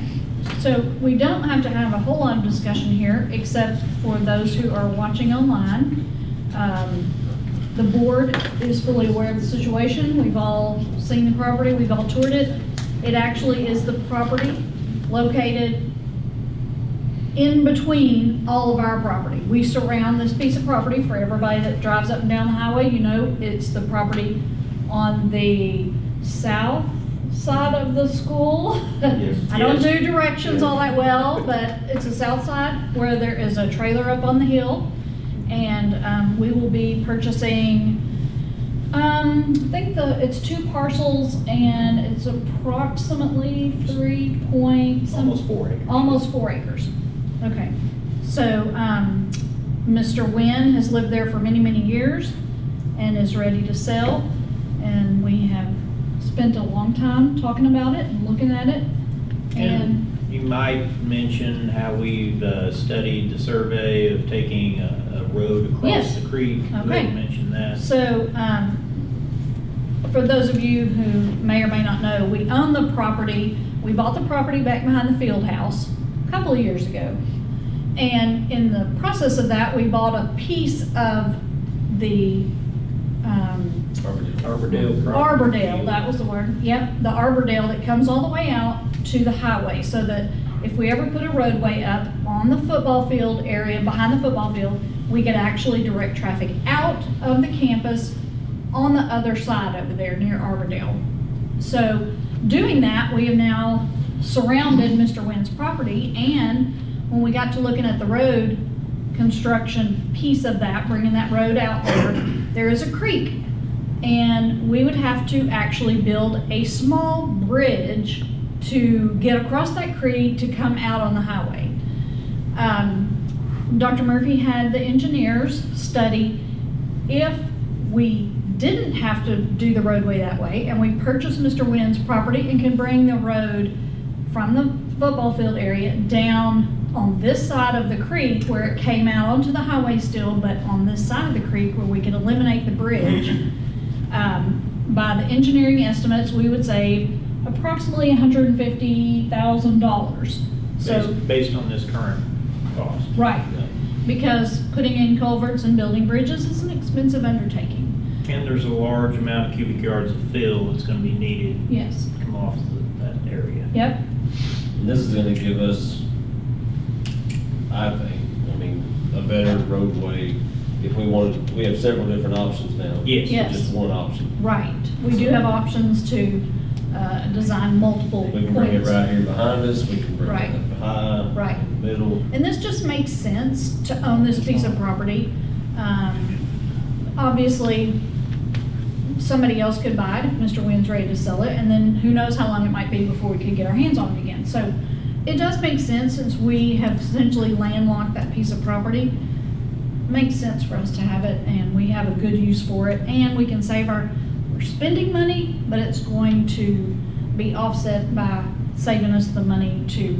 so we don't have to have a whole lot of discussion here, except for those who are watching online. The board is fully aware of the situation. We've all seen the property, we've all toured it. It actually is the property located in between all of our property. We surround this piece of property for everybody that drives up and down the highway. You know, it's the property on the south side of the school. Yes. I don't Yes. do directions all that well, but it's the south side where there is a trailer up on the hill. And we will be purchasing, I think it's 2 parcels and it's approximately 3 point. Almost 4 acres. Almost 4 acres. Okay. So, Mr. Wynn has lived there for many, many years and is ready to sell. And we have spent a long time talking about it and looking at it. And You might mention how we've studied the survey of taking a road across Yes. the creek. You Okay. had mentioned that. so, for those of you who may or may not know, we own the property. We bought the property back behind the field house a couple of years ago. And in the process of that, we bought a piece of the, Arbordale. Arbordale, that was the word, yep, the Arbordale that comes all the way out to the highway, so that if we ever put a roadway up on the football field area, behind the football field, we could actually direct traffic out of the campus on the other side over there near Arbordale. So doing that, we have now surrounded Mr. Wynn's property, and when we got to looking at the road construction piece of that, bringing that road out there is a creek. And we would have to actually build a small bridge to get across that creek to come out on the highway. Dr. Murphy had the engineers study if we didn't have to do the roadway that way, and we purchased Mr. Wynn's property and can bring the road from the football field area down on this side of the creek where it came out onto the highway still, but on this side of the creek where we could eliminate the bridge. By the engineering estimates, we would save approximately $150,000. So, Based on this current cost. right, because putting in culverts and building bridges is an expensive undertaking. And there's a large amount of cubic yards of fill that's gonna be needed Yes, to come off that area. yep, And this is gonna give us, I think, a better roadway. If we wanted, we have several different options now. Yes. Yes. Just one option. right. We do have options to design multiple We can bring it points. right here behind us, we can bring Right. it up high. Right. In the middle. And this just makes sense to own this piece of property. Obviously, somebody else could buy it if Mr. Wynn's ready to sell it, and then who knows how long it might be before we could get our hands on it again. So it does make sense, since we have essentially landlocked that piece of property. Makes sense for us to have it, and we have a good use for it, and we can save we're spending money, but it's going to be offset by saving us the money to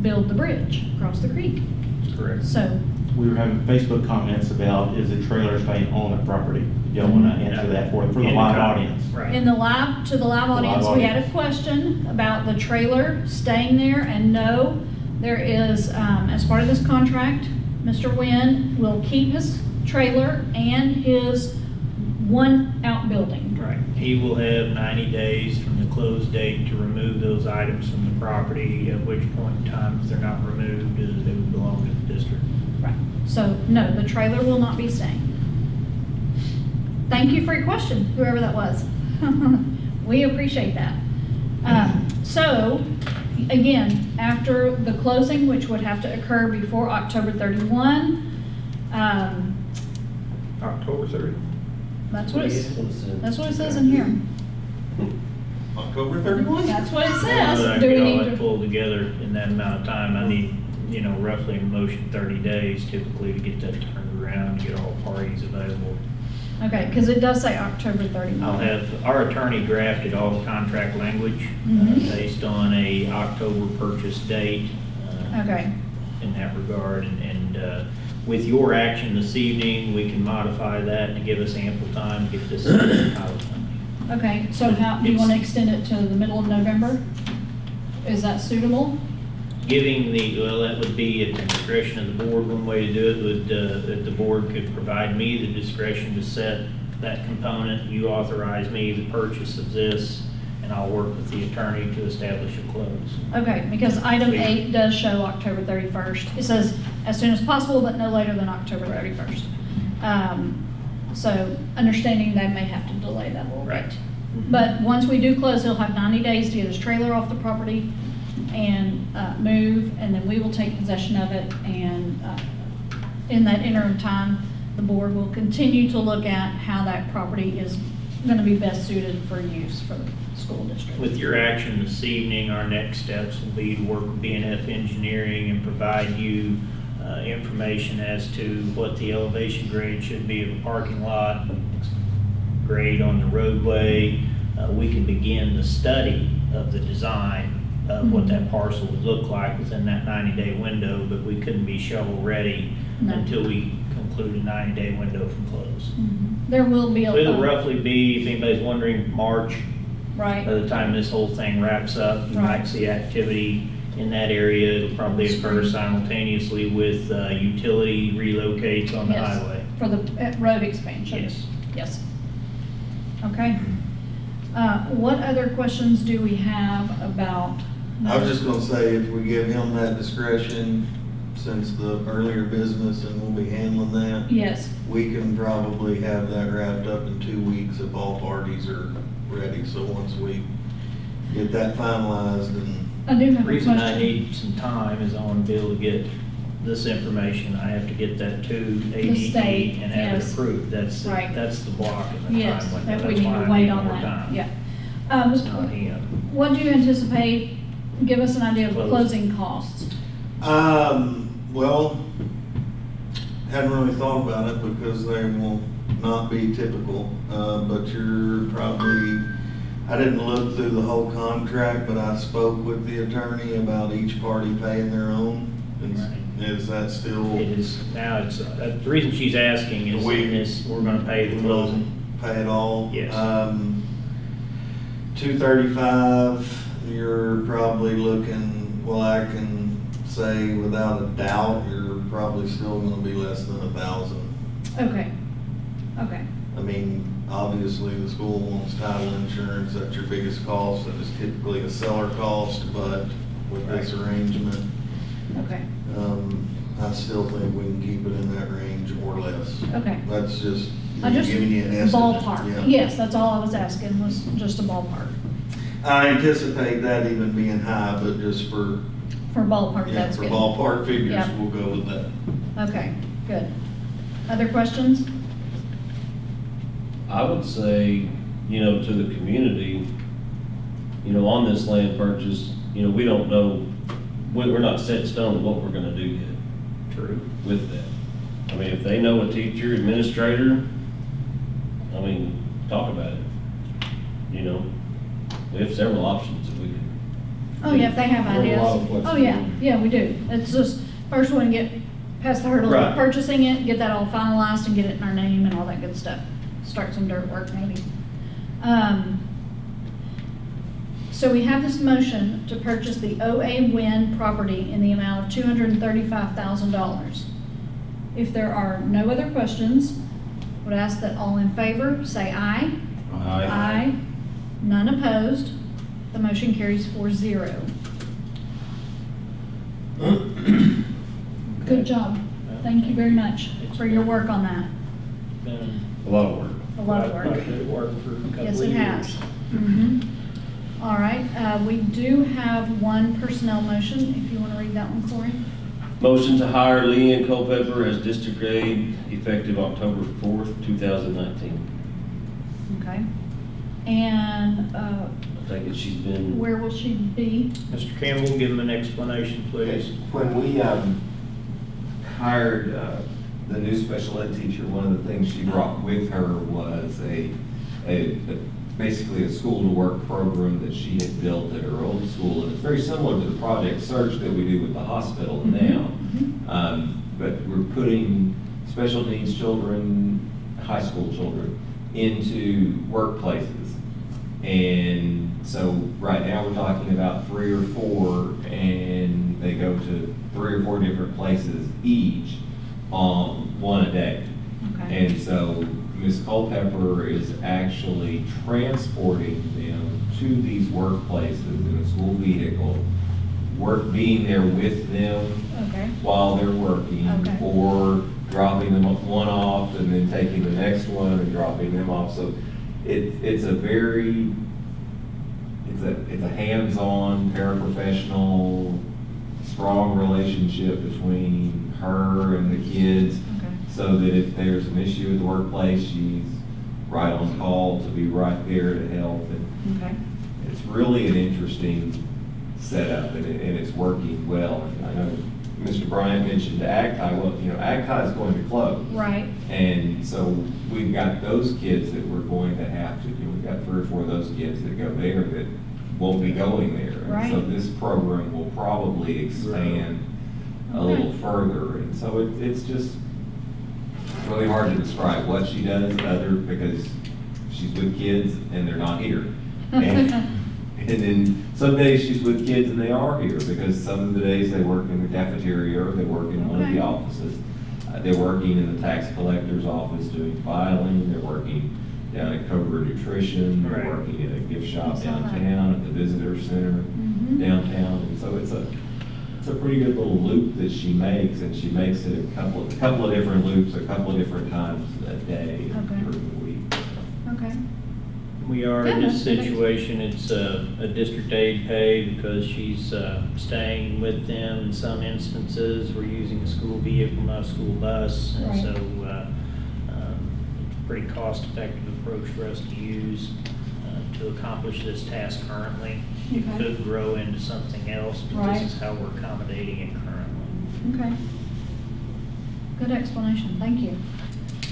build the bridge across the creek. That's correct. So, We were having Facebook comments about, is the trailer staying on the property? Y'all want to answer that for the In live the audience? Right. to the live audience, we had a question about the trailer staying there, and no, there is, as part of this contract, Mr. Wynn will keep his trailer and his one outbuilding. Right. He will have 90 days from the close date to remove those items from the property, at which point in time, if they're not removed, they would belong to the district. Right. So, no, the trailer will not be staying. Thank you for your question, whoever that was. We appreciate that. So, again, after the closing, which would have to occur before October 31, October 30th. that's what it's, That's what it said. that's what it says in here. October 31? That's what it I says. Do we get all need that to? pulled together in that amount of time. I need, roughly in motion 30 days typically to get that turned around, get all parties available. Okay, because it does say October 31. I'll have, our attorney drafted all the contract language Mhm. based on a October purchase date. Okay, In that regard, and with your action this evening, we can modify that to give us ample time to get this out. okay, so how, do you want to extend it to the middle of November? Is that suitable? Giving that would be at the discretion of the board. One way to do it would, that the board could provide me the discretion to set that component. You authorize me the purchase of this, and I'll work with the attorney to establish a close. Okay, because item 8 does show October 31st. It says as soon as possible, but no later than October 31st. So understanding they may have to delay that a little Right. bit. But once we do close, he'll have 90 days to get his trailer off the property and move, and then we will take possession of it. And in that interim time, the board will continue to look at how that property is going to be best suited for use for the school district. With your action this evening, our next steps will be to work with BNF Engineering and provide you information as to what the elevation grade should be of a parking lot, grade on the roadway. We can begin the study of the design of what that parcel would look like within that 90-day window, but we couldn't be shovel-ready No. until we conclude a 90-day window from close. There will be a. So it'll roughly be, if anybody's wondering, March. By Right, the time this whole thing wraps up, you Right. might see activity in that area. It'll probably occur simultaneously with utility relocates on the Yes. highway. for the road expansion. Yes. Yes. Okay. What other questions do we have about? I was just gonna say, if we give him that discretion, since the earlier business and we'll be handling that, Yes, we can probably have that wrapped up in 2 weeks if all parties are ready. So once we get that finalized and I do The have a reason I question. need some time is I want to be able to get this information. I have to get that to The state, ADE and have it yes. approved. That's Right. the block in the Yes, time window. that we That's need why to I wait need on more that, time. yeah. It's not him. What do you anticipate, give us an idea of Closing. closing costs? Well, hadn't really thought about it because they will not be typical, but you're probably, I didn't look through the whole contract, but I spoke with the attorney about each party paying their own. Is that still? It is, now it's, the reason she's asking is in this, we're going to pay the closing. Pay it all? Yes. 235, you're probably looking, well, I can say without a doubt, you're probably still gonna be less than 1,000. Okay, okay, I mean, obviously, the school wants title insurance, that's your biggest cost, and it's typically a seller cost, but with this arrangement, okay, I still think we can keep it in that range or less. okay. That's just I just, giving you an estimate. ballpark, Yeah. yes, that's all I was asking, was just a ballpark. I anticipate that even being high, but just for, For ballpark, yeah, that's for good. ballpark figures, Yeah. we'll go with that. Okay, good. Other questions? I would say, to the community, on this land purchase, we don't know, we're not set in stone what we're gonna do yet True. with that. I mean, if they know a teacher, administrator, talk about it. We have several options that we can. Oh, yeah, if they have There's a ideas. lot of Oh, yeah, flexibility. yeah, we do. It's just, first one, get past the hurdle of Right. purchasing it, get that all finalized and get it in our name and all that good stuff. Start some dirt work maybe. So we have this motion to purchase the OA Win property in the amount of $235,000. If there are no other questions, would ask that all in favor say aye. Aye. None opposed. The motion carries 4-0. Good job. Thank you very much for your work on that. Been A lot of work. A lot of work. Quite a bit of work for a couple of Yes, years. it has. All right, we do have one personnel motion, if you want to read that one, Corey. Motion to hire Leanne Culpepper as district aide effective October 4th, 2019. Okay. And I take it she's been, where will she be? Mr. Campbell, give him an explanation, please. When we hired the new special ed teacher, one of the things she brought with her was basically a school-to-work program that she had built at her old school, and it's very similar to the Project Search that we do with the hospital now. But we're putting special needs children, high school children, into workplaces. And so right now we're talking about 3 or 4, and they go to 3 or 4 different places each on one a day. Okay. And so Ms. Culpepper is actually transporting them to these workplaces in a school vehicle, being there with them Okay. while they're working, Okay. or dropping them one off and then taking the next one and dropping them off. So it's a very, it's a hands-on, paraprofessional, strong relationship between her and the kids. Okay. So that if there's an issue at the workplace, she's right on call to be right there to help. And Okay. it's really an interesting setup, and it's working well. I know Mr. Bryant mentioned AgTi. Well, you know, AgTi is going to close. Right. And so we've got those kids that we're going to have to, we've got 3 or 4 of those kids that go there that won't be going there. And so Right. this program will probably expand a Okay. little further. And so it's just really hard to describe what she does because she's with kids and they're not here. And then some days she's with kids and they are here, because some of the days they work in the cafeteria or they work in one of the Okay. offices. They're working in the tax collector's office doing filing, they're working down at Cobra Nutrition, they're Right. working at a gift shop I saw that. downtown, at the visitor center Mhm. downtown. And so it's a pretty good little loop that she makes, and she makes it a couple of different loops, a couple of different times a day Okay. during the week. Okay. We are in Yeah, this that's good. situation, it's a district aid pay because she's staying with them in some instances. We're using a school vehicle, not a school bus. And Right. so it's a pretty cost-effective approach for us to use to accomplish this task currently. It Okay. could grow into something else, but Right. this is how we're accommodating it currently. Okay. Good explanation, thank you.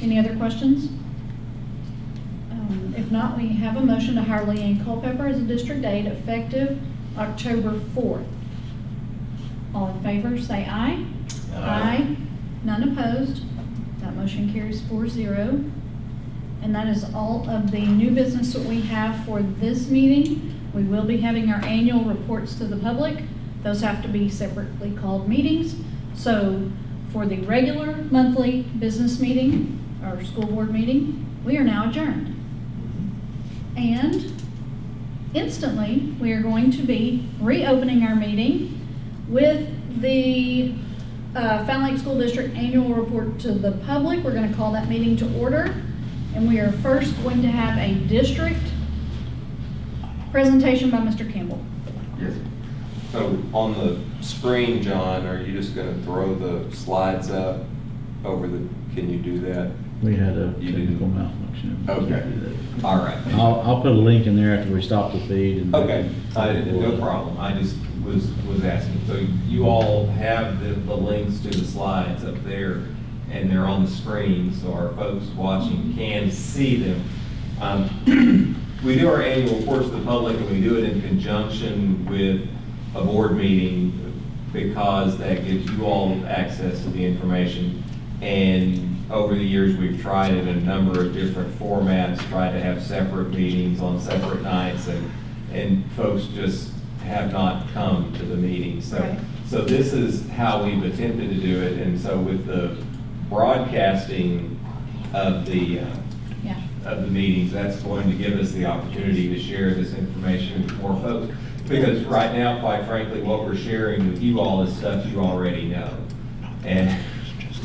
Any other questions? If not, we have a motion to hire Leanne Culpepper as a district aide effective October 4th. All in favor, say aye. Aye. None opposed. That motion carries 4-0. And that is all of the new business that we have for this meeting. We will be having our annual reports to the public. Those have to be separately called meetings. So for the regular monthly business meeting, or school board meeting, we are now adjourned. And instantly, we are going to be reopening our meeting with the Fountain Lake School District Annual Report to the public. We're going to call that meeting to order. And we are first going to have a district presentation by Mr. Campbell. Yes. So on the screen, John, are you just going to throw the slides up over the, can you do that? We had a You technical didn't- malfunction. Okay. All right. I'll put a link in there after we stop the feed. And Okay, no problem. I just was asking. So you all have the links to the slides up there, and they're on the screen, so our folks watching can see them. We do our annual reports to the public, and we do it in conjunction with a board meeting because that gives you all access to the information. And over the years, we've tried in a number of different formats, tried to have separate meetings on separate nights, and folks just have not come to the meetings. Right. So this is how we've attempted to do it. And so with the broadcasting of the Yeah. meetings, that's going to give us the opportunity to share this information with more folks. Because right now, quite frankly, what we're sharing with you all is stuff you already know. And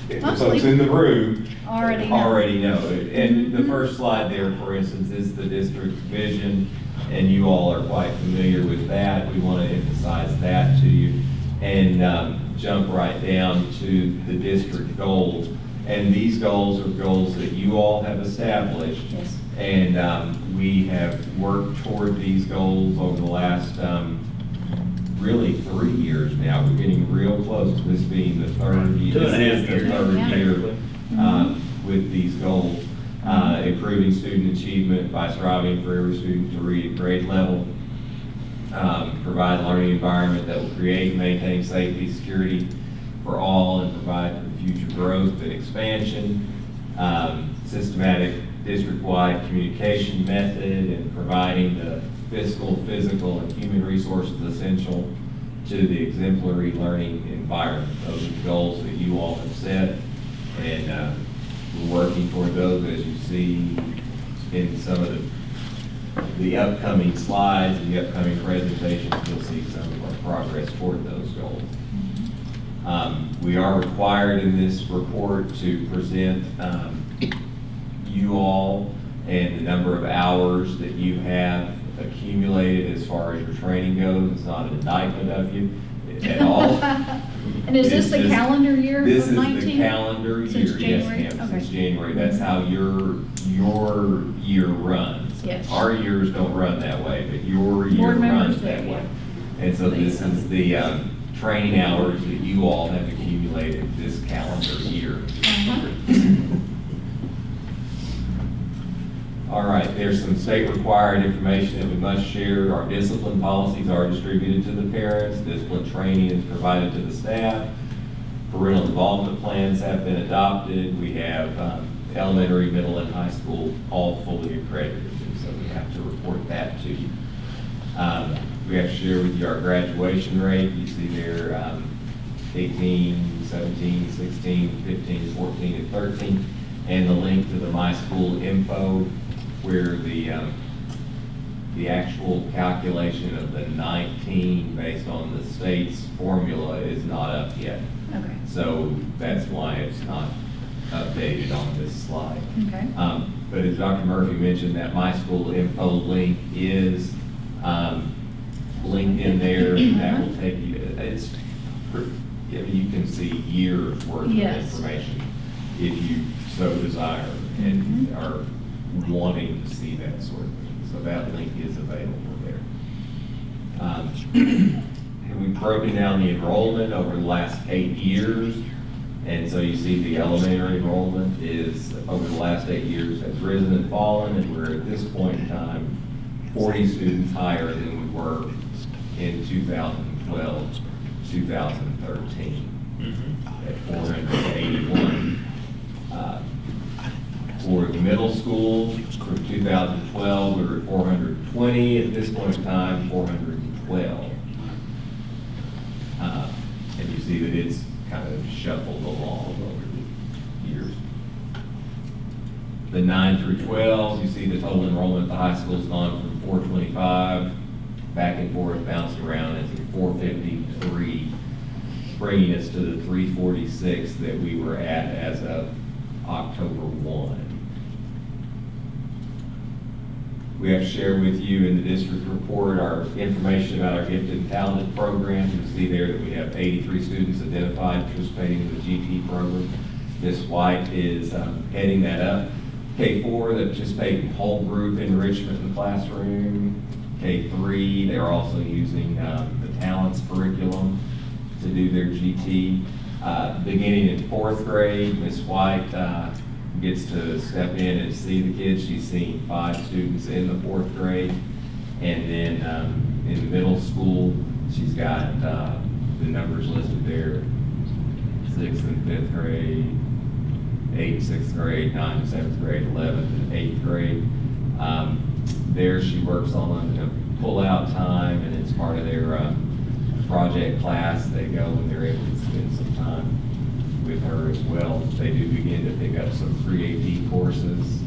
the folks Mostly. in the room Already know. already know it. And the first slide there, for instance, is the district's vision, and you all are quite familiar with that. We want to emphasize that to you, and jump right down to the district goals. And these goals are goals that you all have established. Yes. And we have worked toward these goals over the last really 3 years now. We're getting real close to this being the third year. 2.5 This is the years. third Yeah. year Mhm. with these goals. Improving student achievement by striving for every student to read at grade level. Provide a learning environment that will create and maintain safety, security for all, and provide for the future growth and expansion. Systematic district-wide communication method, and providing the fiscal, physical, and human resources essential to the exemplary learning environment. Those are the goals that you all have set, and we're working toward those, as you see in some of the upcoming slides and the upcoming presentations. You'll see some of our progress toward those goals. We are required in this report to present you all and the number of hours that you have accumulated as far as your training goes. It's not an indictment of you at all. And is this It's the just- calendar year This of is 19? the calendar Since year, yes January? ma'am, Okay. since January. That's how your year runs. Yes. Our years don't run that way, but your year Board members runs do, that yeah. way. And so this is the training hours that you all have accumulated this calendar year. Uh-huh. All right, there's some state required information that we must share. Our discipline policies are distributed to the parents. Discipline training is provided to the staff. Parental involvement plans have been adopted. We have elementary, middle, and high school all fully accredited, and so we have to report that to you. We have to share with you our graduation rate. You see there 18, 17, 16, 15, 14, and 13, and the link to the My School info, where the actual calculation of the 19 based on the state's formula is not up yet. Okay, So that's why it's not updated on this slide. okay. But as Dr. Murphy mentioned, that My School info link is linked in there. That will take you, you can see years worth Yes. of information if you so desire and are wanting to see that sort of thing. So that link is available there. And we've broken down the enrollment over the last 8 years. And so you see the elementary enrollment is, over the last 8 years, has risen and fallen, and we're at this point in time 40 students higher than we were in 2012, 2013, at 481. For the middle school, for 2012, we were at 420. At this point in time, 412. And you see that it's kind of shuffled along over the years. The 9 through 12, you see the total enrollment at the high school has gone from 425 back and forth, bouncing around into 453, bringing us to the 346 that we were at as of October 1. We have shared with you in the district report our information about our gifted and talented program. You see there that we have 83 students identified participating in the GT program. Ms. White is heading that up. K4, that participate in whole group enrichment in the classroom. K3, they're also using the talents curriculum to do their GT. Beginning in 4th grade, Ms. White gets to step in and see the kids. She's seen 5 students in the 4th grade. And then in the middle school, she's got the numbers listed there, 6th and 5th grade, 8th, 6th grade, 9th, 7th grade, 11th, and 8th grade. There she works on a pull-out time, and it's part of their project class. They go and they're able to spend some time with her as well. They do begin to pick up some pre-AP courses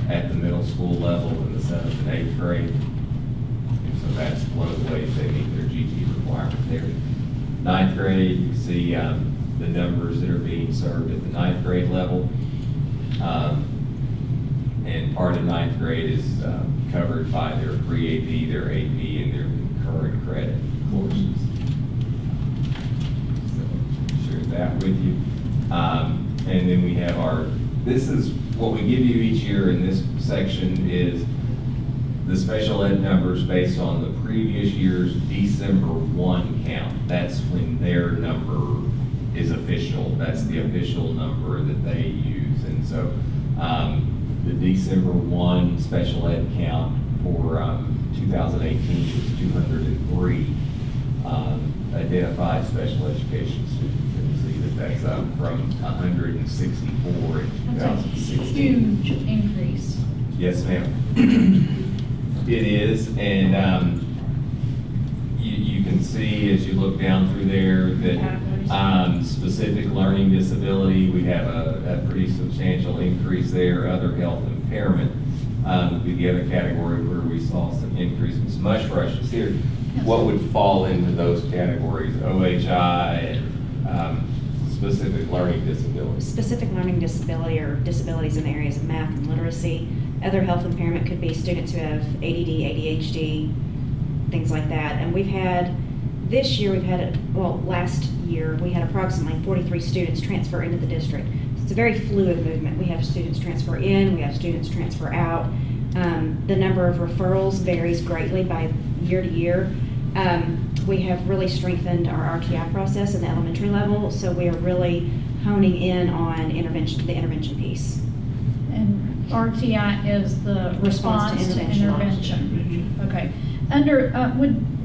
at the middle school level in the 7th and 8th grade. And so that's one of the ways they meet their GT requirement there. 9th grade, you see the numbers that are being served at the 9th grade level. And part of 9th grade is covered by their pre-AP, their AP, and their current credit courses. So, share that with you. And then we have this is what we give you each year in this section is the special ed numbers based on the previous year's December 1 count. That's when their number is official. That's the official number that they use. And so the December 1 special ed count for 2018 is 203 identified special education students. And you see that that's up from 164 in That's a 2016. huge increase. Yes, ma'am. It is, and you can see as you look down through there that specific learning disability, we have a pretty substantial increase there. Other health impairment would be the other category where we saw some increases. Much rushes here. What would fall into those categories? OHI and specific learning disabilities. Specific learning disability or disabilities in the areas of math and literacy, Other health impairment could be students who have ADD, ADHD, things like that. And this year, last year, we had approximately 43 students transfer into the district. It's a very fluid movement. We have students transfer in, we have students transfer out. The number of referrals varies greatly by year to year. We have really strengthened our RTI process at the elementary level, so we are really honing in on the intervention piece. And RTI is the response to intervention. Okay.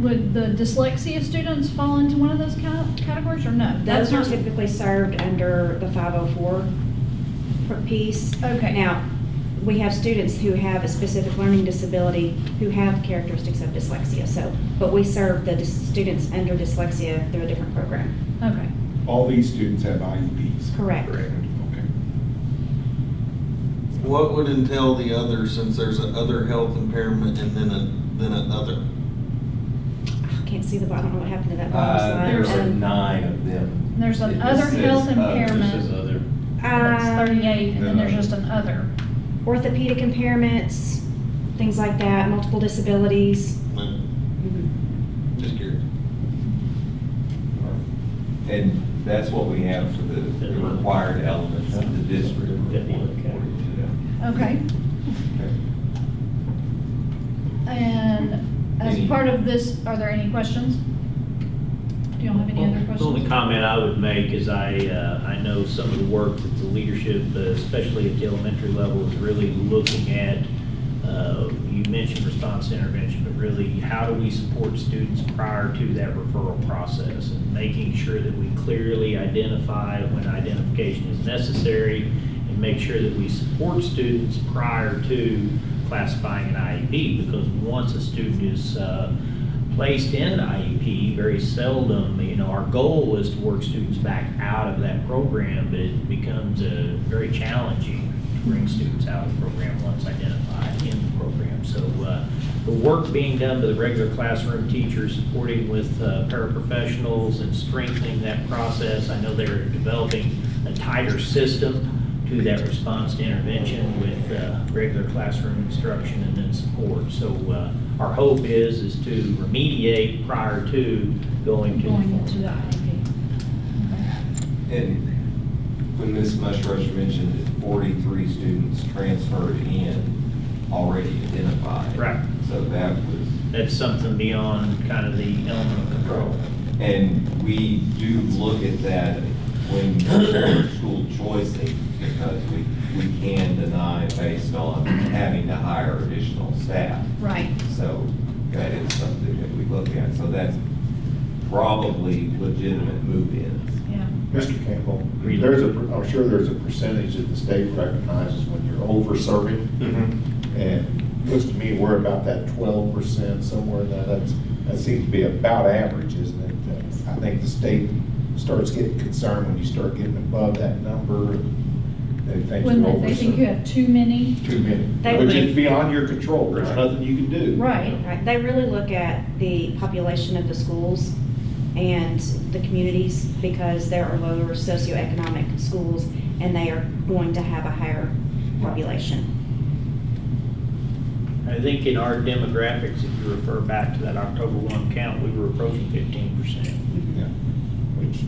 Would the dyslexia students fall into one of those categories, or no? Those are not- typically served under the 504 piece. Okay. Now, we have students who have a specific learning disability who have characteristics of dyslexia, but we serve the students under dyslexia through a different program. Okay. All these students have IEPs? Correct. Okay. What would entail the other, since there's an other health impairment and then an other? I can't see I don't know what happened to that bottom slide. There's 9 of them. There's an It other just says health others. impairment. This is other. That's 38, and then there's just an other. Orthopedic impairments, things like that, multiple disabilities. No, Mhm. just curious. And that's what we have for the required elements of the district. Okay. And as Any- part of this, are there any questions? Do you all have any other The only questions? comment I would make is I know some of the work that the leadership, especially at the elementary level, is really looking at. You mentioned response to intervention, but really, how do we support students prior to that referral process? And making sure that we clearly identify when identification is necessary, and make sure that we support students prior to classifying an IEP, because once a student is placed in an IEP, very seldom, our goal is to work students back out of that program, but it becomes very challenging to bring students out of the program once identified in the program. So the work being done by the regular classroom teachers, supporting with paraprofessionals and strengthening that process. I know they're developing a tighter system to that response to intervention with regular classroom instruction and then support. So our hope is to remediate prior to going to. Going into the IEP. Okay. And when Ms. Mushrush mentioned that 43 students transferred in already identified. Right. So that was, That's something beyond kind of the element of control. and we do look at that when we're school choicing, because we can deny based on having to hire additional staff. Right. So that is something that we look at. So that's probably legitimate move-ins. Yeah. Mr. Campbell, Really? I'm sure there's a percentage that the state recognizes when you're over-serving. And it looks to me we're about that 12%, somewhere in that seems to be about average, isn't it? I think the state starts getting concerned when you start getting above that number. They think When you're they think you over-serving. have too many. Too many, They which think- is beyond your control. There's nothing you can do. Right. Right. They really look at the population of the schools and the communities, because there are lower socioeconomic schools and they are going to have a higher population. I think in our demographics, if you refer back to that October 1 count, we were approaching 15%. Yeah. Which,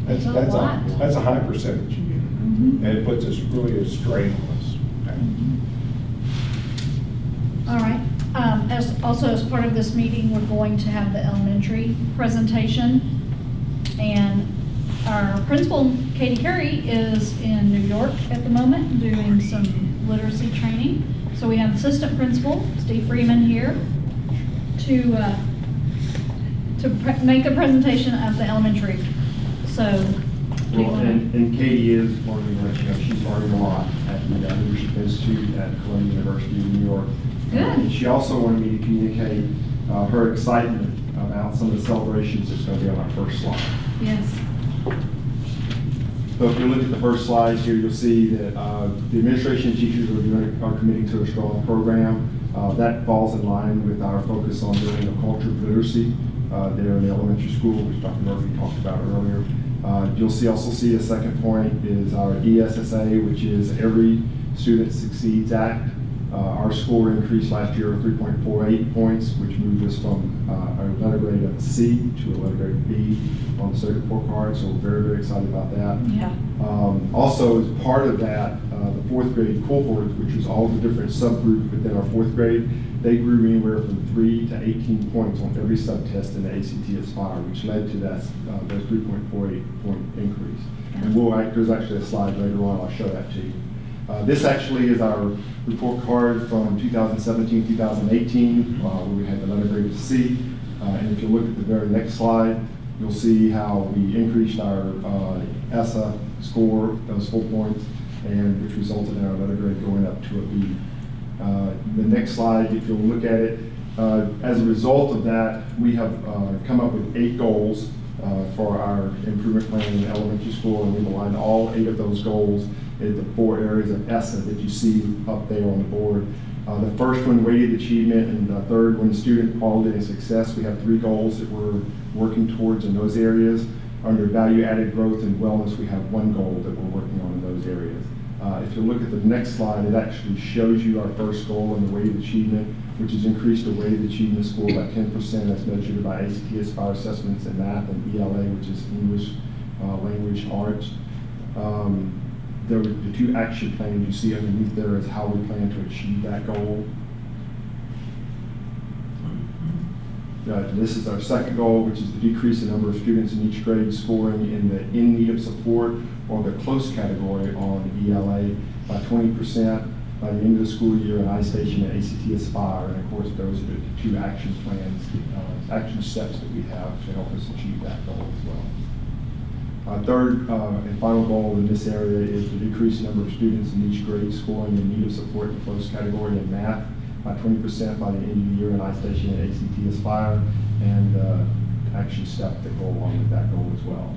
That's a lot. that's a high percentage. Mhm. And it puts us really a strain on us. All right. As part of this meeting, we're going to have the elementary presentation. And our principal, Katie Curry, is in New York at the moment doing some literacy training. So we have assistant principal, Steve Freeman, here to make a presentation of the elementary. So, do you Well, wanna- and Katie is learning, she's learning a lot at the Leadership Institute at Columbia University in New York. Good. And she also wanted me to communicate her excitement about some of the celebrations that's going to be on our first slide. yes. So if you look at the first slide here, you'll see that the administration and teachers are committing to a strong program. That falls in line with our focus on building a culture of literacy there in the elementary school, which Dr. Murphy talked about earlier. You'll also see a second point is our ESSA, which is Every Student Succeeds Act. Our score increased last year of 3.48 points, which moved us from a letter grade of C to a letter grade B on the state report card, so we're very, very excited about that. Yeah. Also, as part of that, the fourth grade cohort, which was all the different subgroups within our fourth grade, they grew anywhere from 3 to 18 points on every subtest in the ACT Aspire, which led to that those 3.48 point increase. And there's actually a slide later on, I'll show that to you. This actually is our report card from 2017, 2018, where we had the letter grade of C. And if you look at the very next slide, you'll see how we increased our ESSA score, those 4 points, and which resulted in our letter grade going up to a B. The next slide, if you'll look at it, as a result of that, we have come up with 8 goals for our improvement plan in elementary school, and we've aligned all 8 of those goals in the 4 areas of ESSA that you see up there on the board. The first one, weighted achievement, and the third one, student quality and success. We have 3 goals that we're working towards in those areas. Under value-added growth and wellness, we have 1 goal that we're working on in those areas. If you look at the next slide, it actually shows you our first goal in the weighted achievement, which has increased the weighted achievement score by 10% as measured by ACT Aspire assessments in math and ELA, which is English Language Arts. The 2 action plans you see underneath there is how we plan to achieve that goal. This is our second goal, which is to decrease the number of students in each grade scoring in the in need of support or the close category on ELA by 20% by the end of the school year in iStation and ACT Aspire. And of course, those are the 2 action plans, action steps that we have to help us achieve that goal as well. Our third and final goal in this area is to decrease the number of students in each grade scoring in need of support in the close category in math by 20% by the end of the year in iStation and ACT Aspire, and action steps that go along with that goal as well.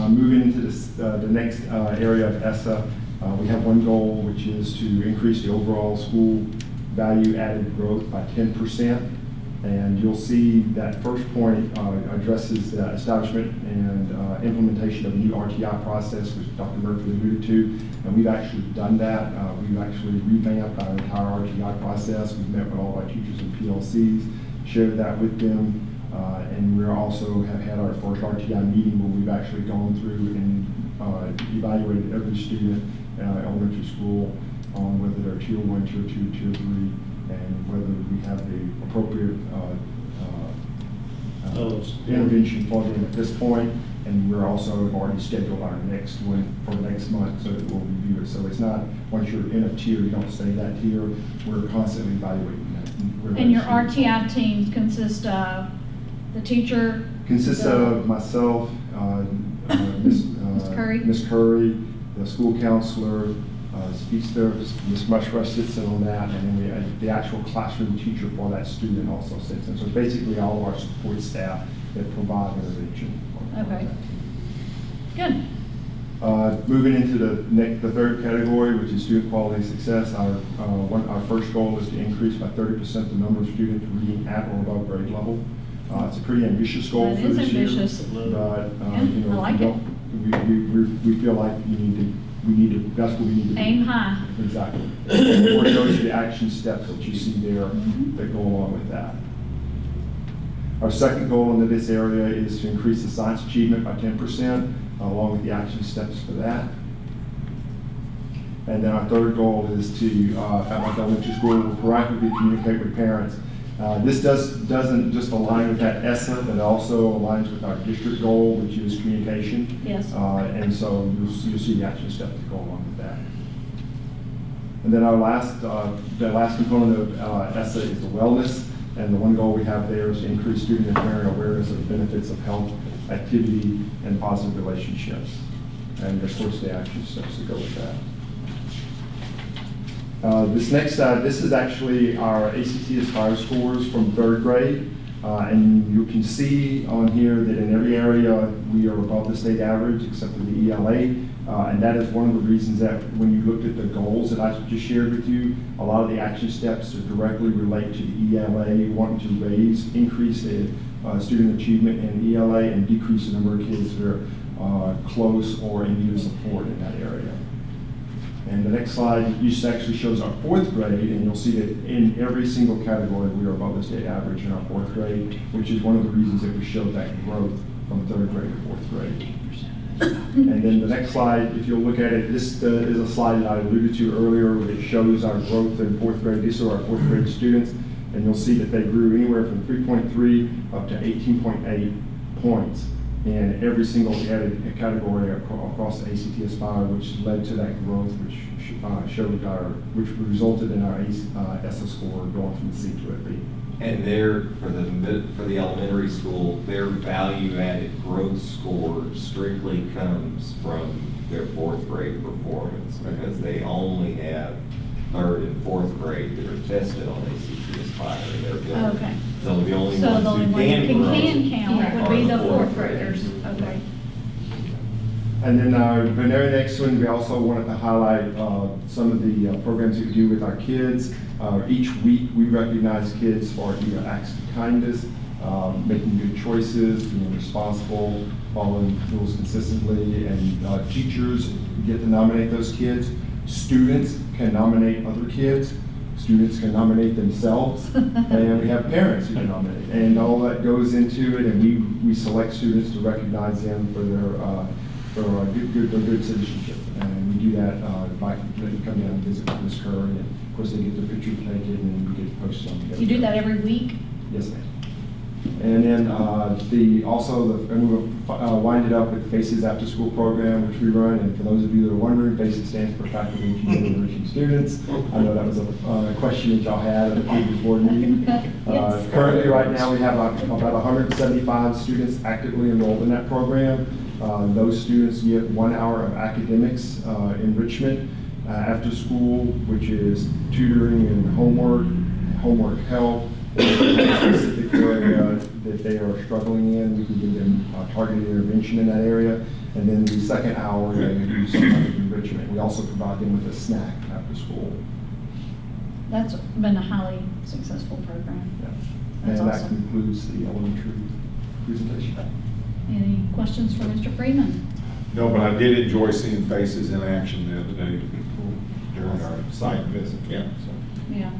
Moving into this, the next area of ESSA, we have 1 goal, which is to increase the overall school value-added growth by 10%. And you'll see that first point addresses the establishment and implementation of a new RTI process, which Dr. Murphy alluded to. And we've actually done that. We've actually revamped our entire RTI process. We've met with all of our teachers and PLCs, shared that with them. And we also have had our first RTI meeting where we've actually gone through and evaluated every student in our elementary school on whether they're Tier 1, Tier 2, Tier 3, and whether we have the appropriate intervention for them at this point. And we're also already scheduled our next one for next month, so that we'll review it. So it's not, once you're in a tier, you don't stay that tier. We're constantly evaluating that. And your RTI teams consist of the teacher? Consists of myself, Ms. Curry, the school counselor, speech therapist, Ms. Mushrush sits in on that, and then the actual classroom teacher for that student also sits in. So basically all of our support staff that provide intervention. Okay. Good. Moving into the third category, which is student quality and success, our first goal is to increase by 30% the number of students reading at or above grade level. It's a pretty ambitious goal That for is this ambitious. year. But, Yeah, I like it. We feel like that's what we need to do. Aim high. Exactly. Or those are the action steps that you see there that go along with that. Our second goal into this area is to increase the science achievement by 10%, along with the action steps for that. And then our third goal is to, at my elementary school, proactively communicate with parents. This doesn't just align with that ESSA, but also aligns with our district goal, which is communication. Yes. And so you'll see the action steps that go along with that. And then our the last component of ESSA is the wellness. And the 1 goal we have there is to increase student and parent awareness of the benefits of health, activity, and positive relationships. And of course, the action steps that go with that. This is actually our ACT Aspire scores from 3rd grade. And you can see on here that in every area we are above the state average except for the ELA. And that is one of the reasons that when you looked at the goals that I just shared with you, a lot of the action steps that directly relate to the ELA, wanting to increase the student achievement in ELA and decrease the number of kids that are close or in need of support in that area. And the next slide just actually shows our fourth grade, and you'll see that in every single category, we are above the state average in our fourth grade, which is one of the reasons that we showed that growth from third grade to fourth grade. And then the next slide, if you'll look at it, this is a slide that I alluded to earlier, where it shows our growth in fourth grade. These are our fourth grade students, and you'll see that they grew anywhere from 3.3 up to 18.8 points in every single category across the ACT Aspire, which led to that growth, which which resulted in our ESSA score going from C to a B. And for the elementary school, their value-added growth score strictly comes from their fourth grade performance, because they only have third and fourth grade that are tested on ACT Aspire. Okay. So the only So ones the only who one you can grow can count would be are the fourth graders. Okay. And then the very next one, we also wanted to highlight some of the programs that we do with our kids. Each week, we recognize kids for either acts of kindness, making good choices, being responsible, following rules consistently, and teachers get to nominate those kids. Students can nominate other kids. Students can nominate themselves, and we have parents who can nominate. And all that goes into it, and we select students to recognize them for their good citizenship. And we do that by letting them come down and visit Ms. Curry, and of course they get their picture taken and we get posted on the. You do that every week? Yes, ma'am. And then and we'll wind it up with the Faces After School program, which we run. And for those of you that are wondering, Faces stands for Faculty and Community Enriching Students. I know that was a question that y'all had at the previous board meeting. Yes. Currently, right now, we have about 175 students actively enrolled in that program. Those students get 1 hour of academics enrichment after school, which is tutoring and homework help, specific area that they are struggling in. We can give them targeted intervention in that area. And then the second hour, they do some kind of enrichment. We also provide them with a snack after school. That's been a highly successful program. Yeah. That's And that awesome. concludes the elementary presentation. Any questions for Mr. Freeman? No, but I did enjoy seeing faces in action the other day during our site visit. Yeah. Yeah.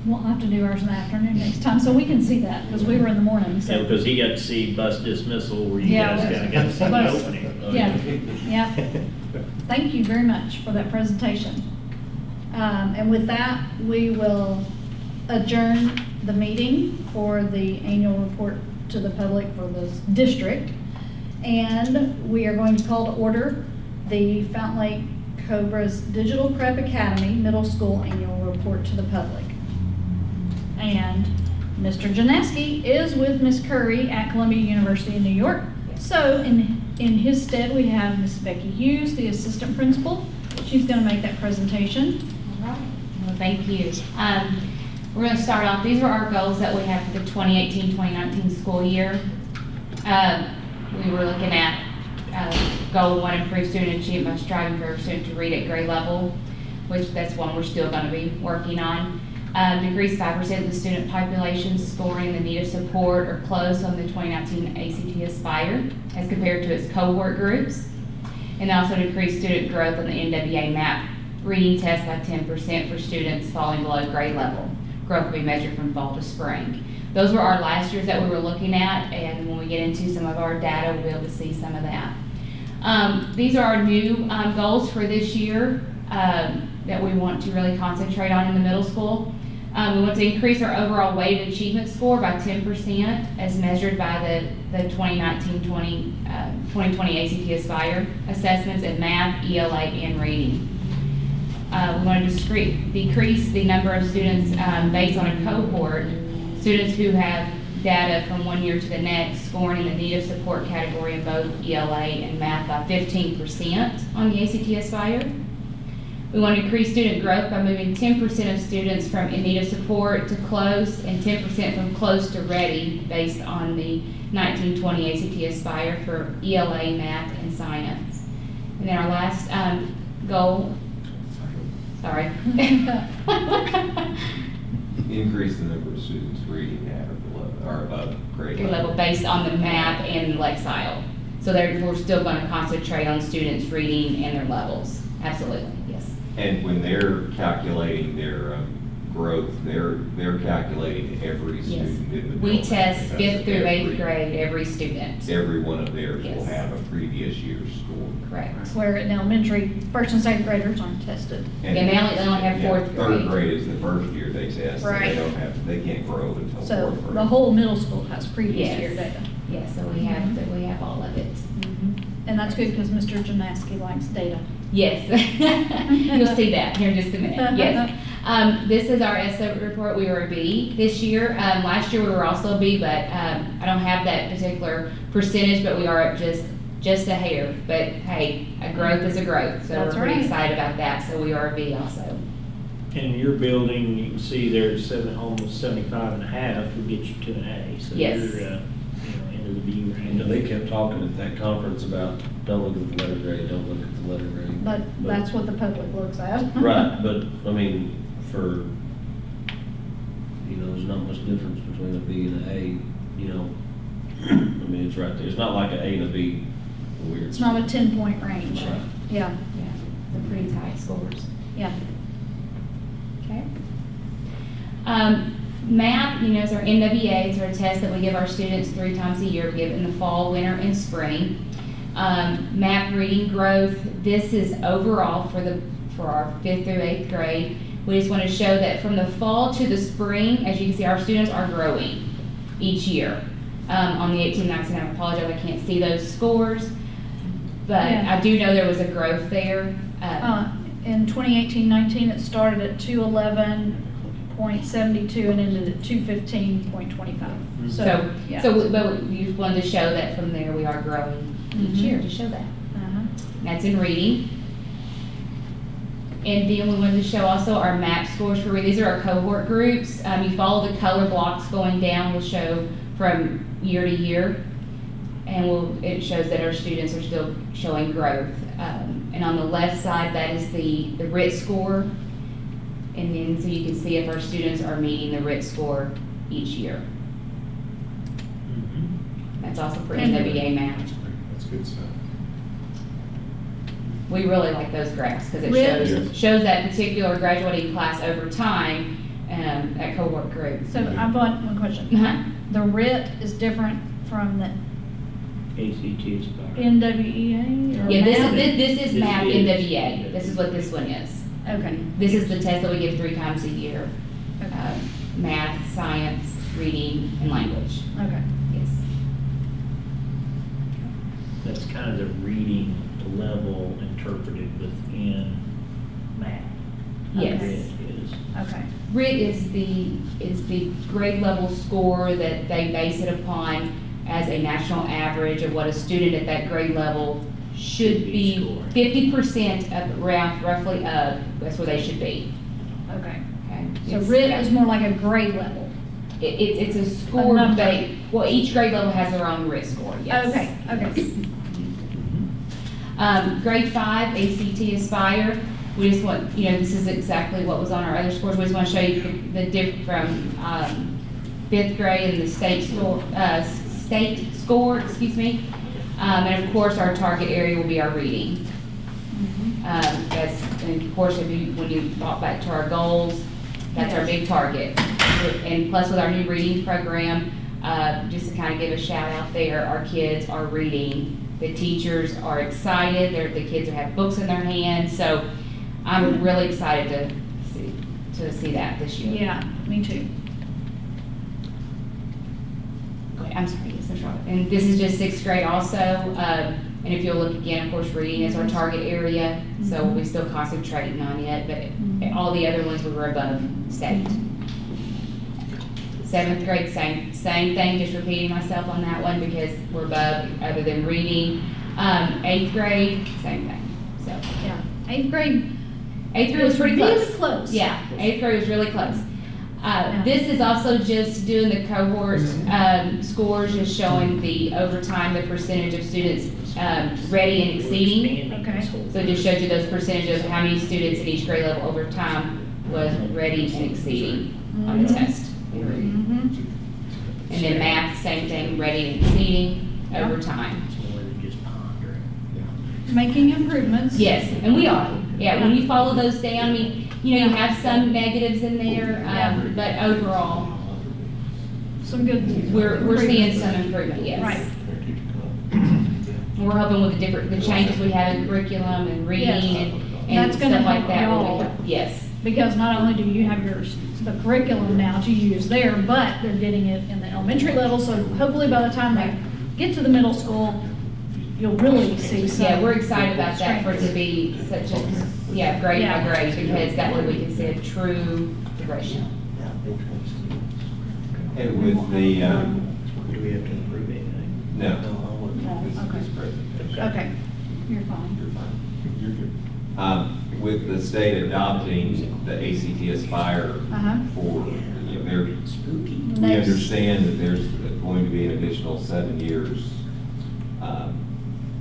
We'll have to do ours in the afternoon next time, so we can see that, because we were in the morning, so. Yeah, because he got to see bus dismissal where you Yeah, guys kind of got to see the bus- opening. Yeah. Thank you very much for that presentation. And with that, we will adjourn the meeting for the annual report to the public for this district. And we are going to call to order the Fountain Lake Cobra's Digital Prep Academy Middle School Annual Report to the public. And Mr. Janeski is with Ms. Curry at Columbia University in New York. So in his stead, we have Ms. Becky Hughes, the assistant principal. She's going to make that presentation. All right. Well, thank you. We're going to start off. These are our goals that we have for the 2018-2019 school year. We were looking at goal 1, improve student achievement by striving for every student to read at grade level, which that's one we're still going to be working on. Decrease 5% of the student population scoring the need of support or close on the 2019 ACT Aspire as compared to its cohort groups. And also decrease student growth on the NWA MAP reading test by 10% for students falling below grade level. Growth will be measured from fall to spring. Those were our last years that we were looking at, and when we get into some of our data, we'll be able to see some of that. These are our new goals for this year that we want to really concentrate on in the middle school. We want to increase our overall weighted achievement score by 10% as measured by the 2019-2020 ACT Aspire assessments in math, ELA, and reading. We want to decrease the number of students based on a cohort, students who have data from one year to the next scoring in the need of support category in both ELA and math by 15% on the ACT Aspire. We want to increase student growth by moving 10% of students from in need of support to close and 10% from close to ready based on the 1920 ACT Aspire for ELA, math, and science. And then our last goal, sorry. Increase the number of students reading at or above grade level based on the MAP and Lexile. So we're still going to concentrate on students reading and their levels. Absolutely, yes. And when they're calculating their growth, they're calculating every Yes. student in the building. We test because 5th through every- 8th grade, every student. Every one of theirs will Yes. have a previous year's score. Correct. Where in elementary, first and second graders aren't tested. And they only have yeah, 4th grade. Third grade is the first year they test, so Right. they can't grow until So fourth grade. the whole middle school has previous Yes. year data. Yes, so we have all of it. And that's good because Mr. Janaski likes data. Yes. You'll see that here in just a minute. Yes. This is our ESSA report. We were a B this year. Last year we were also a B, but I don't have that particular percentage, but we are at just a hair. But hey, a growth is a growth, so That's we're pretty right. excited about that. So we are a B also. In your building, you can see there's almost 75.5, will get you to an A. So Yes. you're, into the B range. You know, they kept talking at that conference about, don't look at the letter grade, don't look at the letter grade. But that's what the public looks at. Right, but, I mean, for, there's not much difference between a B and an A, I mean, it's right there. It's not like an A and a B. Weird. It's not a 10-point range. Right. Yeah, Yeah, they're pretty tight scores. yeah. Okay. MAP, is our NWA. It's our test that we give our students 3 times a year. We give it in the fall, winter, and spring. MAP reading growth. This is overall for our 5th through 8th grade. We just want to show that from the fall to the spring, as you can see, our students are growing each year. On the 18-19, I apologize, I can't see those scores, but Yeah. I do know there was a growth there. In 2018-19, it started at 211.72 and ended at 215.25. So, yeah. but we just wanted to show that from there we are growing each year to show that. Uh-huh. That's in reading. And then we wanted to show also our MAP scores for reading. These are our cohort groups. You follow the color blocks going down. We'll show from year to year. And it shows that our students are still showing growth. And on the left side, that is the RIT score. And then so you can see if our students are meeting the RIT score each year. That's also for NWA MAP. That's good stuff. We really like those graphs because it RIT? shows that particular graduating class over time at cohort group. So I've got one question. Uh-huh. The RIT is different from the ACT is better. NWEA? or Yeah, MAP? this is This MAP is- NWA. This is what this one is. Okay. This is the test that we give 3 times a year. Okay. Math, science, reading, and language. Okay. Yes. That's kind of the reading level interpreted within math. Yes. It is. Okay. RIT is the grade level score that they base it upon as a national average of what a student at that grade level should be. Scoring. 50% of roughly that's where they should be. Okay. Okay. So It's- RIT yeah. is more like a grade level. It's a score number. each grade level has their own RIT score, yes. Okay, okay. Grade 5, ACT Aspire, we just want, this is exactly what was on our other scores. We just want to show you the diff from 5th grade and the state score, excuse me. And of course, our target area will be our reading. And of course, when you thought back to our goals, that's our big target. And plus with our new reading program, just to kind of give a shout out there, our kids are reading. The teachers are excited. The kids have books in their hands. So I'm really excited to see that this year. Yeah, me too. Okay, I'm sorry, yes, Ms. Robert. And this is just 6th grade also. And if you'll look again, of course, reading is our target area. So we're still concentrating on it, but all the other ones we were above state. 7th grade, same thing, just repeating myself on that one because we're above other than reading. 8th grade, same thing, so. Yeah. 8th grade. 8th grade was pretty close. Really close. Yeah, 8th grade was really close. This is also just doing the cohort scores, just showing the overtime, the percentage of students ready and exceeding. Okay. So it just shows you those percentages of how many students at each grade level over time was ready and exceeding on the test. Mm-hmm. And then math, same thing, ready and exceeding over time. It's more than just pondering. Making improvements. Yes, and we are. Yeah, when you follow those down, I mean, you know, you have some negatives in there, Yeah. but overall, Some good. we're seeing some improvement, yes. Right. And we're hoping with the changes we have in curriculum and reading Yes. and That's gonna stuff like help that. y'all. Yes, Because not only do you have the curriculum now to use there, but they're getting it in the elementary level, so hopefully by the time they get to the middle school, you'll really see some. yeah, we're excited about that for it to be such a, grade by grade, because that way we can see a true progression. And with the, Do we have to approve anything? no. Okay. Mr. President. Okay, you're fine. You're good. With the state adopting the ACT Aspire Uh-huh. for, you know, we Next. understand that there's going to be an additional 7 years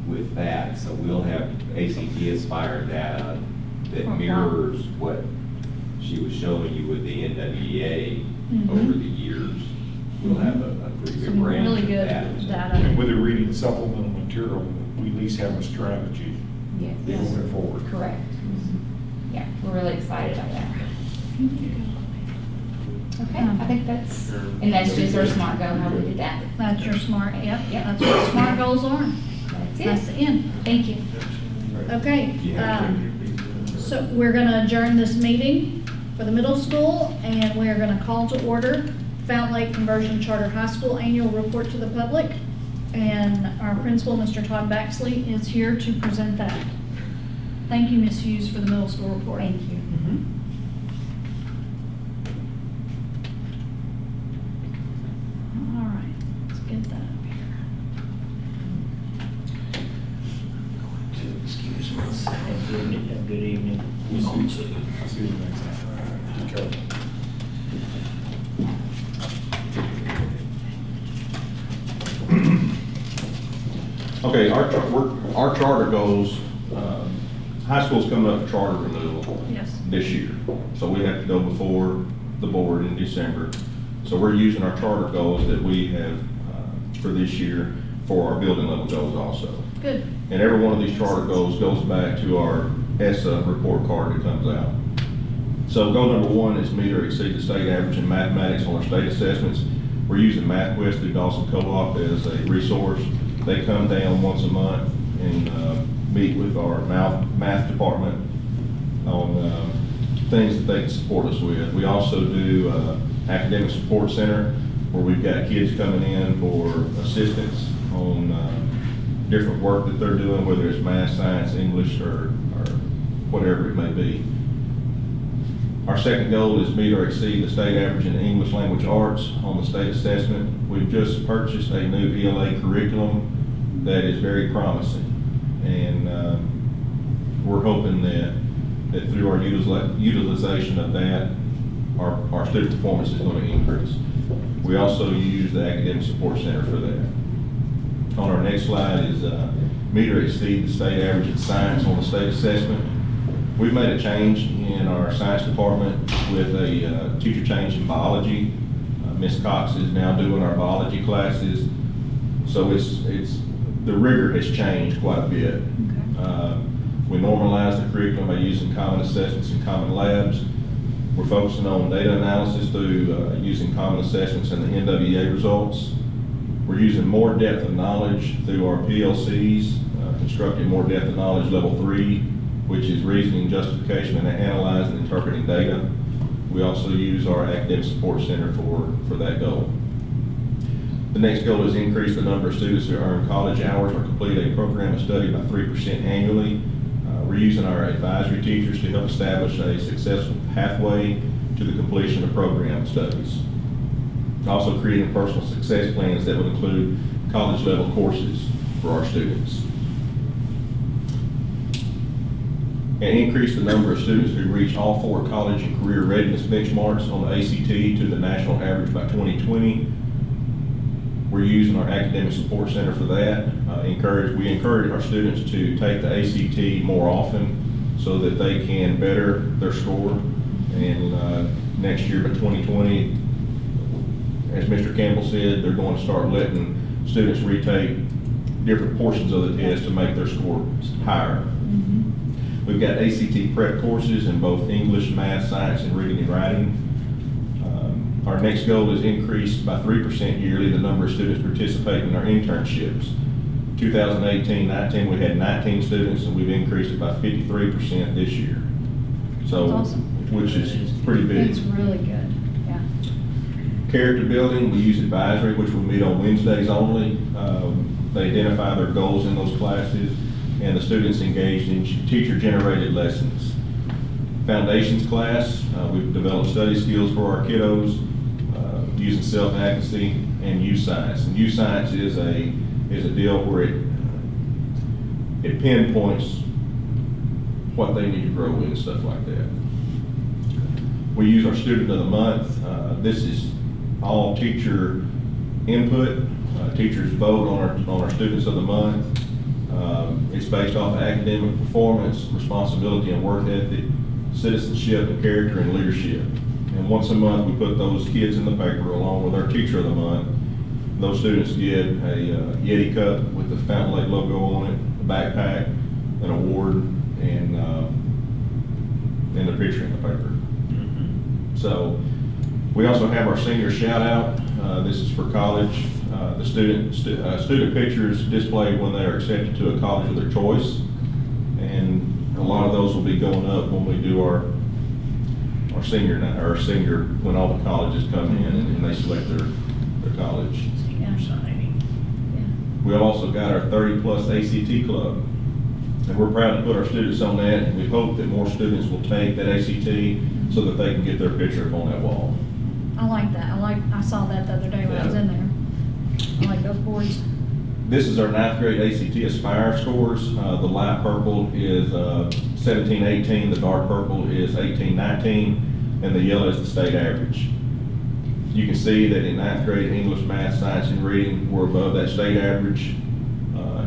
with that, so we'll have ACT Aspire data that mirrors what she was showing you with the NWEA over the years. We'll have a pretty good Some range really of good that. data. And with the reading supplemental material, we at least have a strategy Yes, moving forward. correct. Yeah, we're really excited about that. Okay, I think that's, and that's just our SMART goal, how we did that. That's your SMART, yep, Yep. that's what SMART goals are. That's That's the it. end. Thank you. Okay, You have to- so we're gonna adjourn this meeting for the middle school, and we are gonna call to order Fountain Lake Conversion Charter High School Annual Report to the Public. And our principal, Mr. Todd Baxley, is here to present that. Thank you, Ms. Hughes, for the middle school report. Thank you. All right, let's get that up here. Excuse myself. Have a good evening. I'll see you next time. Be careful. Okay, our charter goals, high school's coming up for charter renewal Yes. this year. So we have to go before the board in December. So we're using our charter goals that we have for this year for our building level goals also. Good. And every one of these charter goals goes back to our ESSA report card that comes out. So goal number 1 is meet or exceed the state average in mathematics on our state assessments. We're using MathQuest through Dawson Co-op as a resource. They come down once a month and meet with our math department on things that they can support us with. We also do academic support center where we've got kids coming in for assistance on different work that they're doing, whether it's math, science, English, or whatever it may be. Our second goal is meet or exceed the state average in English language arts on the state assessment. We've just purchased a new ELA curriculum that is very promising. And we're hoping that through our utilization of that, our student performance is going to increase. We also use the academic support center for that. On our next slide is meet or exceed the state average in science on the state assessment. We've made a change in our science department with a teacher change in biology. Ms. Cox is now doing our biology classes. So the rigor has changed quite a bit. We normalize the curriculum by using common assessments and common labs. We're focusing on data analysis through using common assessments and the NWEA results. We're using more depth of knowledge through our PLCs, constructing more depth of knowledge level 3, which is reasoning, justification, and analyzing and interpreting data. We also use our academic support center for that goal. The next goal is increase the number of students who earn college hours or complete a program of study by 3% annually. We're using our advisory teachers to help establish a successful pathway to the completion of program studies. Also creating personal success plans that would include college level courses for our students. And increase the number of students who reach all 4 college and career readiness benchmarks on the ACT to the national average by 2020. We're using our academic support center for that. We encourage our students to take the ACT more often so that they can better their score. And next year by 2020, as Mr. Campbell said, they're going to start letting students retake different portions of the test to make their score higher. We've got ACT prep courses in both English, math, science, and reading and writing. Our next goal is increased by 3% yearly the number of students participating in our internships. 2018-19, we had 19 students, and we've increased it by 53% this year. So, That's awesome. which is pretty big. It's really good, yeah. Character building, we use advisory, which we meet on Wednesdays only. They identify their goals in those classes, and the students engaged in teacher-generated lessons. Foundations class, we've developed study skills for our kiddos, using self-advocacy and youth science. And youth science is a deal where it pinpoints what they need to grow in and stuff like that. We use our student of the month. This is all teacher input. Teachers vote on our students of the month. It's based off of academic performance, responsibility and work ethic, citizenship and character and leadership. And once a month, we put those kids in the paper along with our teacher of the month. Those students get a Yeti cup with the Fountain Lake logo on it, a backpack, an award, and the picture in the paper. So we also have our senior shout out. This is for college. The student pictures displayed when they are accepted to a college of their choice. And a lot of those will be going up when we do our senior night, or senior, when all the colleges come in and they select their college. Yeah. We've also got our 30+ ACT club. And we're proud to put our students on that, and we hope that more students will take that ACT so that they can get their picture up on that wall. I like that. I saw that the other day when I was in there. I like those boards. This is our 9th grade ACT Aspire scores. The light purple is 17-18, the dark purple is 18-19, and the yellow is the state average. You can see that in 9th grade English, math, science, and reading, we're above that state average.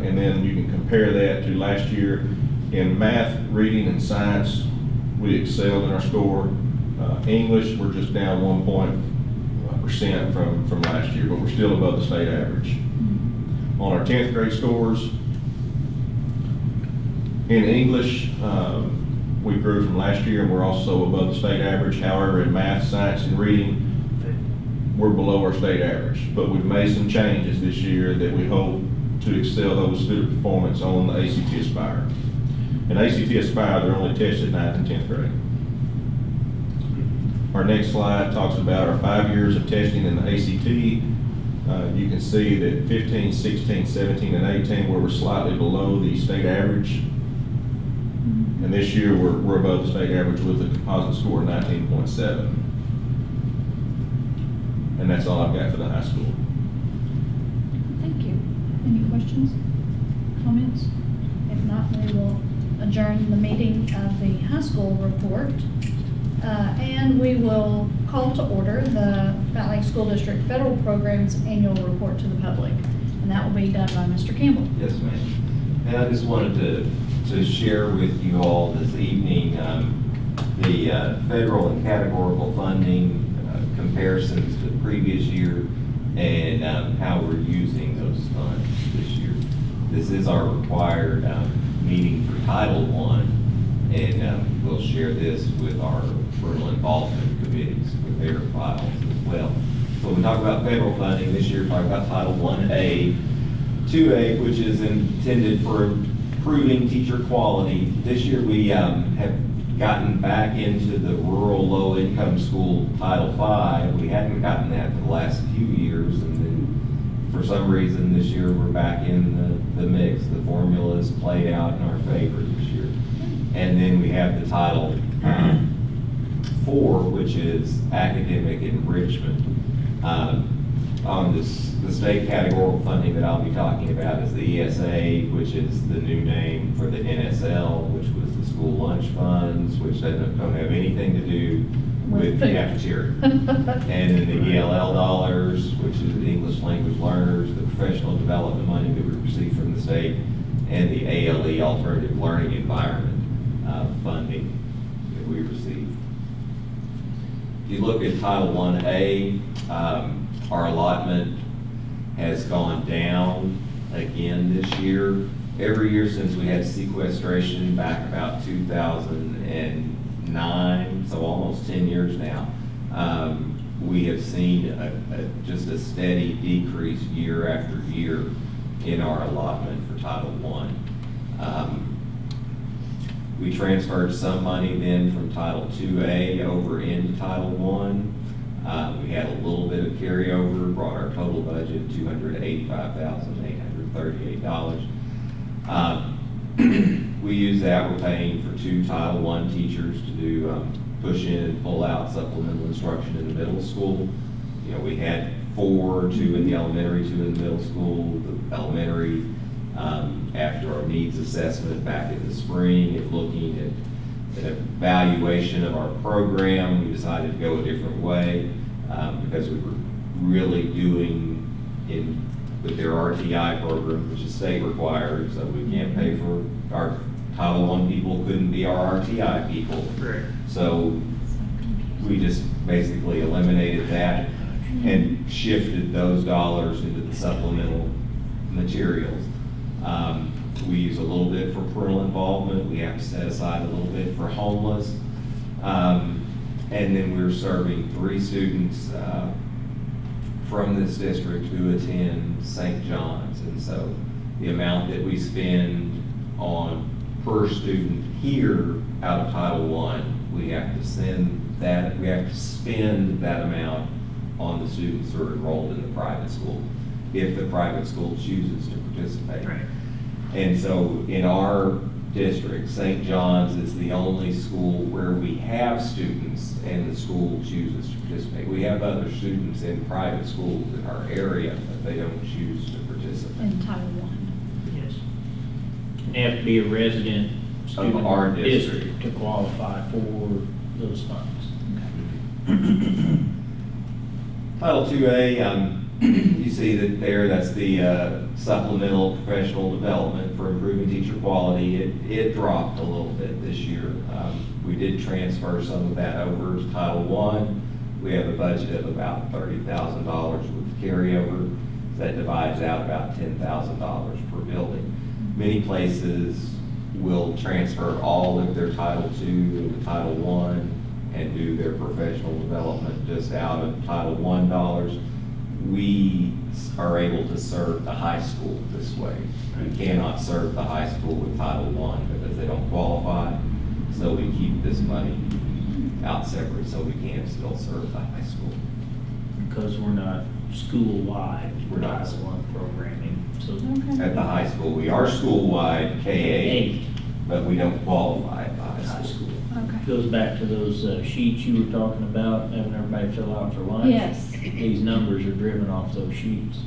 And then you can compare that to last year. In math, reading, and science, we excelled in our score. English, we're just down 1% from last year, but we're still above the state average. On our 10th grade scores, in English, we grew from last year, and we're also above the state average. However, in math, science, and reading, we're below our state average. But we've made some changes this year that we hope to excel those student performance on the ACT Aspire. In ACT Aspire, they're only tested 9th and 10th grade. Our next slide talks about our 5 years of testing in the ACT. You can see that 15, 16, 17, and 18, where we're slightly below the state average. And this year, we're above the state average with a composite score of 19.7. And that's all I've got for the high school. Thank you. Any questions, comments? If not, we will adjourn the meeting of the high school report. And we will call to order the Fountain Lake School District Federal Programs Annual Report to the public. And that will be done by Mr. Campbell. Yes, ma'am. And I just wanted to share with you all this evening the federal and categorical funding comparisons to the previous year and how we're using those funds this year. This is our required meeting for Title I, and we'll share this with our parental involvement committees with their files as well. So when we talk about federal funding this year, we're talking about Title 1A, 2A, which is intended for improving teacher quality. This year we have gotten back into the rural low-income school Title V. We hadn't gotten that for the last few years, and then for some reason this year we're back in the mix. The formula is played out in our favor this year. And then we have the Title IV, which is academic enrichment. On the state categorical funding that I'll be talking about is the ESA, which is the new name for the NSL, which was the school lunch funds, which don't have anything to do with the cafeteria. And then the ELL dollars, which is the English language learners, the professional development money that we receive from the state, and the ALE, alternative learning environment funding that we receive. If you look at Title 1A, our allotment has gone down again this year. Every year since we had sequestration back about 2009, so almost 10 years now, we have seen just a steady decrease year after year in our allotment for Title I. We transferred some money then from Title IIA over into Title I. We had a little bit of carryover, brought our total budget $285,838. We use that, we're paying for 2 Title I teachers to do push in and pull out supplemental instruction in the middle school. You know, we had 4, 2 in the elementary, 2 in the middle school. The elementary, after our needs assessment back in the spring and looking at an evaluation of our program, we decided to go a different way because we were really doing with their RTI program, which is state required, so we can't pay for our Title I people couldn't be our RTI people. Correct. So we just basically eliminated that and shifted those dollars into the supplemental materials. We use a little bit for parental involvement. We have to set aside a little bit for homeless. And then we're serving 3 students from this district who attend St. John's. And so the amount that we spend on per student here out of Title I, we have to spend that amount on the students who are enrolled in the private school, if the private school chooses to participate. Right. And so in our district, St. John's is the only school where we have students and the school chooses to participate. We have other students in private schools in our area, but they don't choose to participate. In Title I. Yes. And they have to be a resident student Of our of the district. district to qualify for those funds. Title IIA, you see that there, that's the supplemental professional development for improving teacher quality. It dropped a little bit this year. We did transfer some of that over to Title I. We have a budget of about $30,000 with carryover. That divides out about $10,000 per building. Many places will transfer all of their Title II into Title I and do their professional development just out of Title I dollars. We are able to serve the high school this way. We cannot serve the high school with Title I because they don't qualify. So we keep this money out separate so we can still serve the high school. Because we're not school-wide. We're not. Title I programming, so. At the high school, we are school-wide K-8, but we don't qualify at the high High school. school. Okay. Goes back to those sheets you were talking about, having everybody fill out for lunch. Yes. These numbers are driven off those sheets.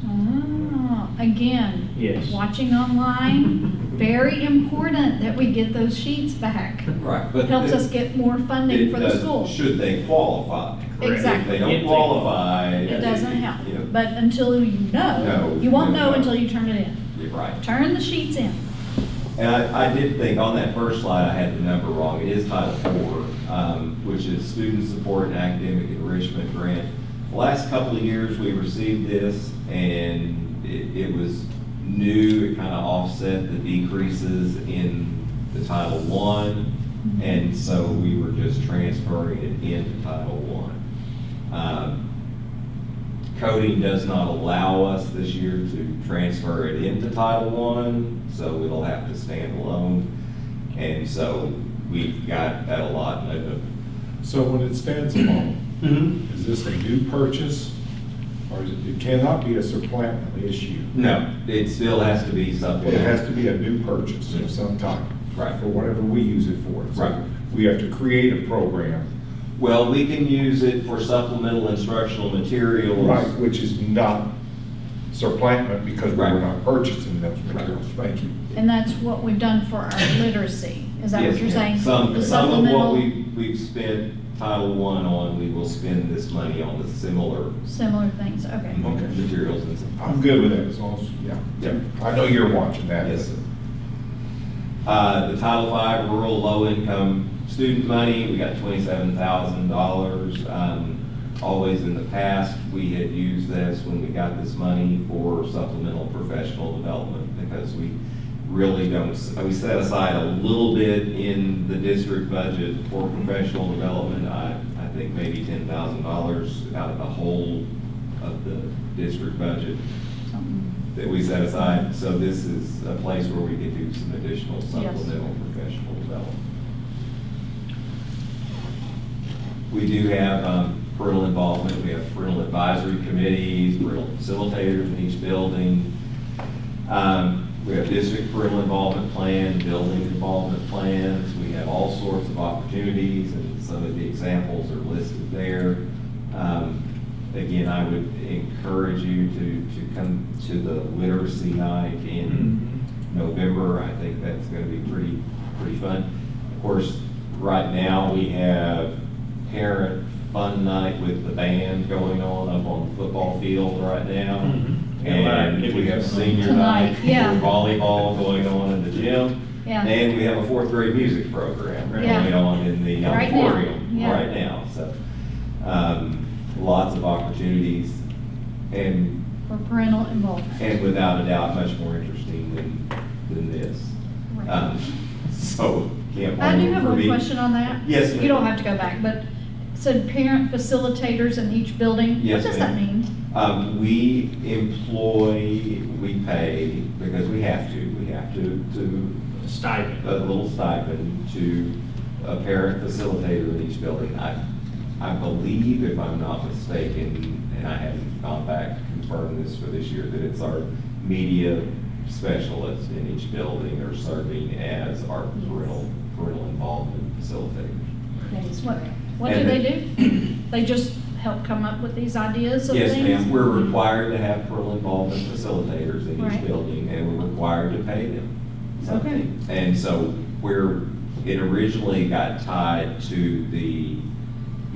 Again. Yes. Watching online, very important that we get those sheets back. Right. But Helps us get more funding for the school. Should they qualify? Exactly. If they don't qualify. It doesn't help. you know, But until you know, you won't know until you turn it in. You're right. Turn the sheets in. And I did think on that first slide, I had the number wrong. It is Title IV, which is Student Support and Academic Enrichment Grant. The last couple of years, we received this, and it was new. It kind of offset the decreases in the Title I, and so we were just transferring it into Title I. Coding does not allow us this year to transfer it into Title I, so it'll have to stand alone. And so we've got that allotment. So when it stands alone, is this a new purchase? Or is it cannot be a supplant issue? No, it still has to be something. It has to be a new purchase of some type. Right. For whatever we use it for. So Right. we have to create a program. Well, we can use it for supplemental instructional materials. Right, which is not supplant because Right. we're not purchasing those materials. Thank you. And that's what we've done for our literacy. Is that what Yes, you're saying? Some The of what supplemental, we've spent Title I on, we will spend this money on the similar similar things, okay. materials and. I'm good with that as long as, yeah. Yep. I know you're watching that. Yes, sir. The Title V rural low-income student money, we got $27,000. Always in the past, we had used this when we got this money for supplemental professional development because we really don't, we set aside a little bit in the district budget for professional development. I think maybe $10,000 out of the whole of the district budget that we set aside. So this is a place where we could do some additional supplemental professional development. We do have parental involvement. We have parental advisory committees, parental facilitators in each building. We have district parental involvement plan, building involvement plans. We have all sorts of opportunities, and some of the examples are listed there. Again, I would encourage you to come to the literacy night in November. I think that's going to be pretty fun. Of course, right now we have parent fun night with the band going on up on the football field right now. And we have senior night for volleyball going on in the gym. Yeah. And we have a fourth grade music program Yeah. going on in the Right now. auditorium Yeah. right now. So lots of opportunities and For parental involvement. without a doubt, much more interesting than this. Right. So can't I blame do them have for one being. question on that. Yes, ma'am. You don't have to go back, but said parent facilitators in each building. Yes, What does ma'am. that mean? We employ, we pay, because we have to Stipend. a little stipend to a parent facilitator in each building. I believe, if I'm not mistaken, and I haven't gone back to confirm this for this year, that it's our media specialist in each building are serving as our parental involvement facilitators. Yes. What do And they do? They just help come up with these ideas of Yes, things? ma'am, we're required to have parental involvement facilitators in each Right. building, and we're required to pay them Okay. something. And so it originally got tied to the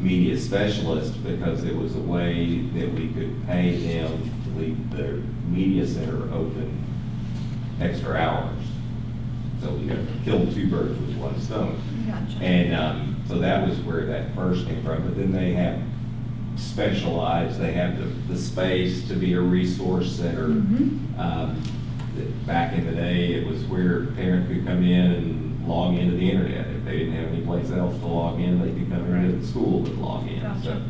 media specialist because it was a way that we could pay them to leave their media center open extra hours. So we killed two birds with one stone. Gotcha. And so that was where that first came from. But then they have specialized, they have the space to be a resource center. Back in the day, it was where parents could come in and log into the internet. If they didn't have any place else to log in, they could come into the school and log in. Gotcha. So,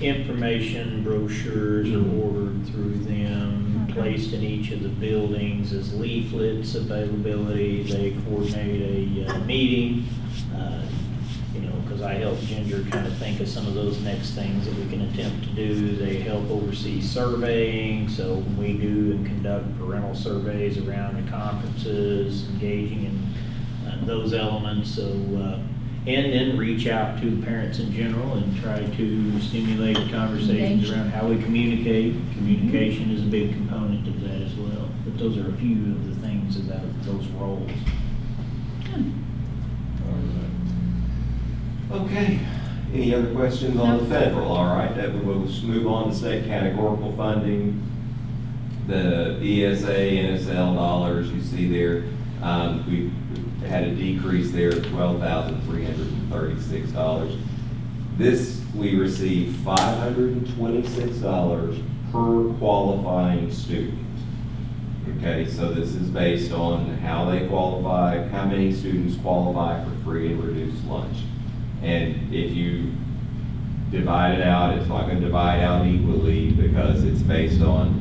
Information brochures are ordered through them, Okay. placed in each of the buildings as leaflets, availability. They coordinate a meeting, because I help Ginger kind of think of some of those next things that we can attempt to do. They help oversee surveying, so when we do and conduct parental surveys around the conferences, engaging in those elements. So, and then reach out to parents in general and try to stimulate conversations Engage. around how we communicate. Communication is a big component of that as well. But those are a few of the things about those roles. Good. Okay, any other questions on the federal? All right, that we'll move on to state categorical funding. The ESA, NSL dollars you see there, we had a decrease there of $12,336. This, we received $526 per qualifying student. Okay, so this is based on how they qualify, how many students qualify for free and reduced lunch. And if you divide it out, it's not going to divide out equally because it's based on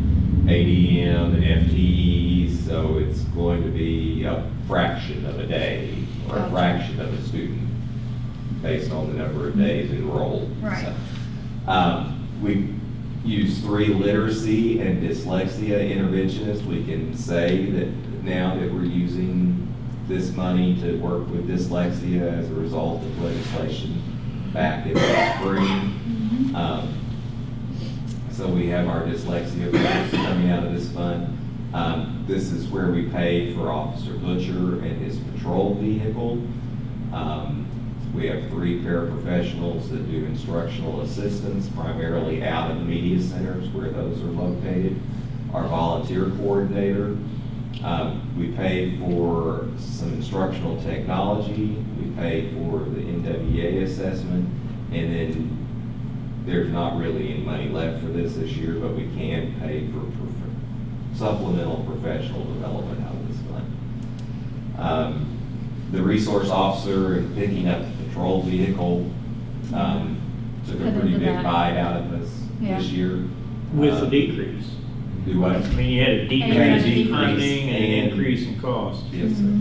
ADM and FTEs, so it's going to be a fraction of a day or a fraction of a student based on the number of days enrolled. Right. So, we use 3 literacy and dyslexia interventionists. We can say that now that we're using this money to work with dyslexia as a result of legislation back in the spring. So we have our dyslexia funds coming out of this fund. This is where we pay for Officer Butcher and his patrol vehicle. We have 3 paraprofessionals that do instructional assistance, primarily out of the media centers where those are located. Our volunteer coordinator. We pay for some instructional technology. We pay for the NWA assessment. And then there's not really any money left for this year, but we can pay for supplemental professional development out of this fund. The resource officer in picking up the patrol vehicle, took a Put pretty into big that. bite out of us this year. With the decrease. Do what? I mean, you had a And decrease a in decrease funding and an and- increase in cost. Yes, sir.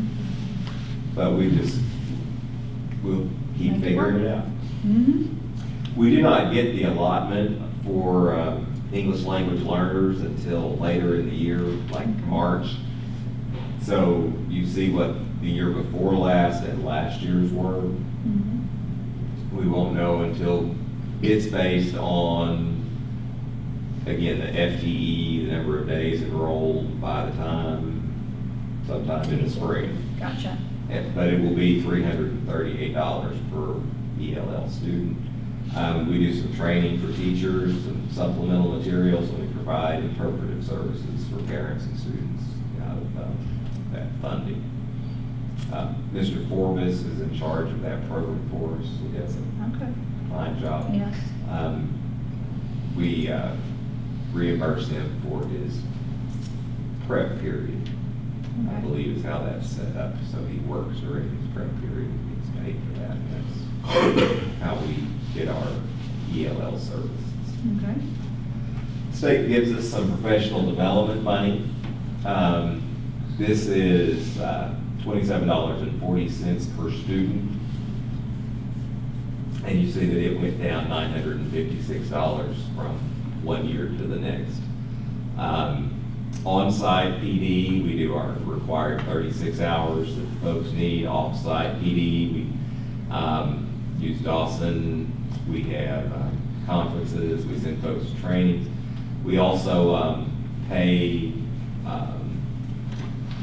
But we'll keep Make it figuring work. it out. Mm-hmm. We do not get the allotment for English language learners until later in the year, like March. So you see what the year before last and last year's were. We won't know until it's based on, again, the FTE, the number of days enrolled by the time, sometime in the spring. Gotcha. But it will be $338 per ELL student. We do some training for teachers, some supplemental materials, and we provide interpretive services for parents and students out of that funding. Mr. Forbes is in charge of that program for us. He does a Okay. fine job. Yes. We reimburse him for his prep period, I Okay. believe is how that's set up. So he works during his prep period, and gets paid for that. And that's how we get our ELL services. Okay. State gives us some professional development money. This is $27.40 per student. And you see that it went down $956 from one year to the next. On-site PD, we do our required 36 hours that folks need. Off-site PD, we use Dawson. We have conferences. We send folks to trainings. We also pay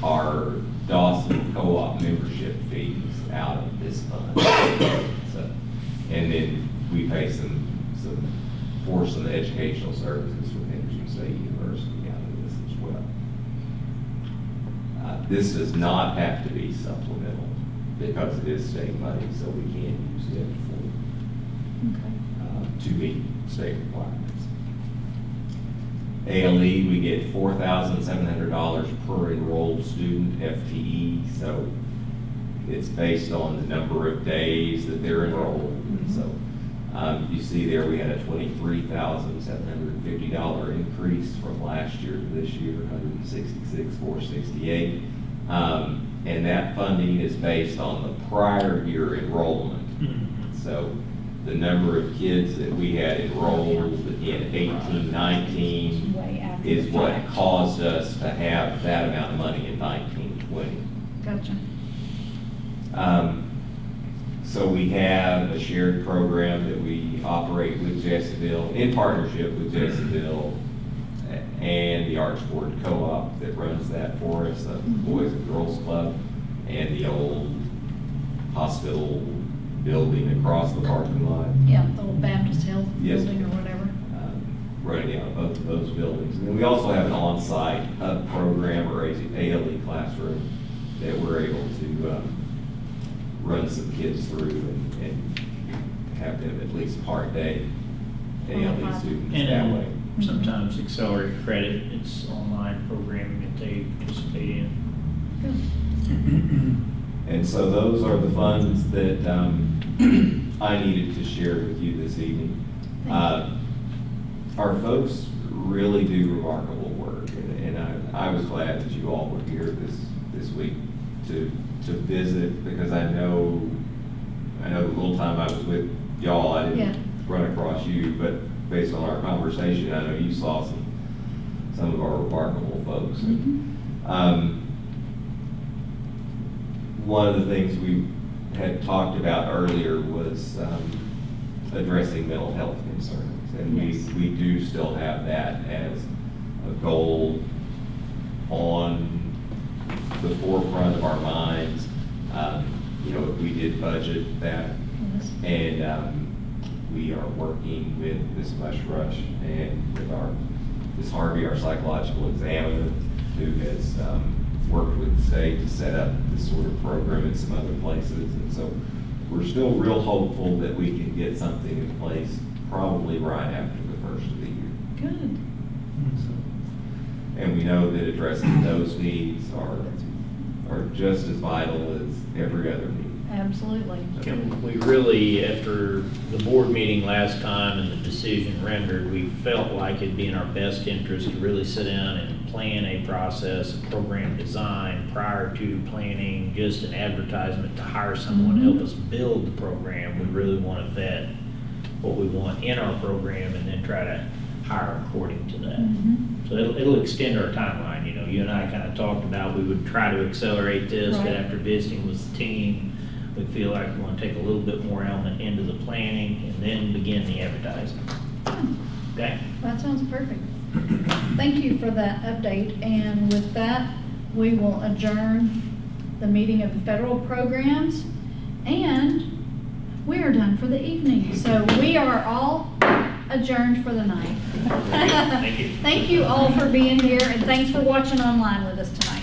our Dawson co-op membership fees out of this fund. So, and then we pay some educational services with Henderson State University out of this as well. This does not have to be supplemental because it is state money, so we can use it to meet state requirements. ALE, we get $4,700 per enrolled student FTE, so it's based on the number of days that they're enrolled. And so you see there we had a $23,750 increase from last year to this year, $166,468. And that funding is based on the prior year enrollment. So the number of kids that we had enrolled in 18-19 Way after is the what fact. caused us to have that amount of money in 19-20. Gotcha. So we have a shared program that we operate with Jesseville, in partnership with Jesseville and the Arts Board Co-op that runs that for us, the Boys and Girls Club, and the old hospital building across the parking lot. Yeah, the old Baptist Health Yes. building or whatever. Running out of both of those buildings. And then we also have an on-site hub program or ALE classroom that we're able to run some kids through and have them at least part-day ALE students that way. And sometimes accelerated credit, it's online programming that they participate in. And so those are the funds that I needed to share with you this evening. Our folks really do remarkable work, and I was glad that you all were here this week to visit, because I know the little time I was with y'all, I didn't run across you, but based on our conversation, I know you saw some of our remarkable folks. One of the things we had talked about earlier was addressing mental health concerns. And we do still have that as a goal on the forefront of our minds. We did budget that, and we are working with Ms. Mushrush and with Ms. Harvey, our psychological examiner, who has worked with the state to set up this sort of program in some other places. And so we're still real hopeful that we can get something in place probably right after the first of the year. Good. And we know that addressing those needs are are just as vital as every other meeting. Absolutely. Can we really, after the board meeting last time and the decision rendered, we felt like it'd be in our best interest to really sit down and plan a process, a program design prior to planning just an advertisement to hire someone to help us build the program. We really want to vet what we want in our program and then try to hire according to that. So it'll extend our timeline. You know, you and I kind of talked about we would try to accelerate this, but Right. after visiting with the team, we feel like we want to take a little bit more element into the planning and then begin the advertising. Okay? That sounds perfect. Thank you for that update, and with that, we will adjourn the meeting of the federal programs, and we are done for the evening. So we are all adjourned for the night. Thank you. Thank you all for being here, and thanks for watching online with us tonight.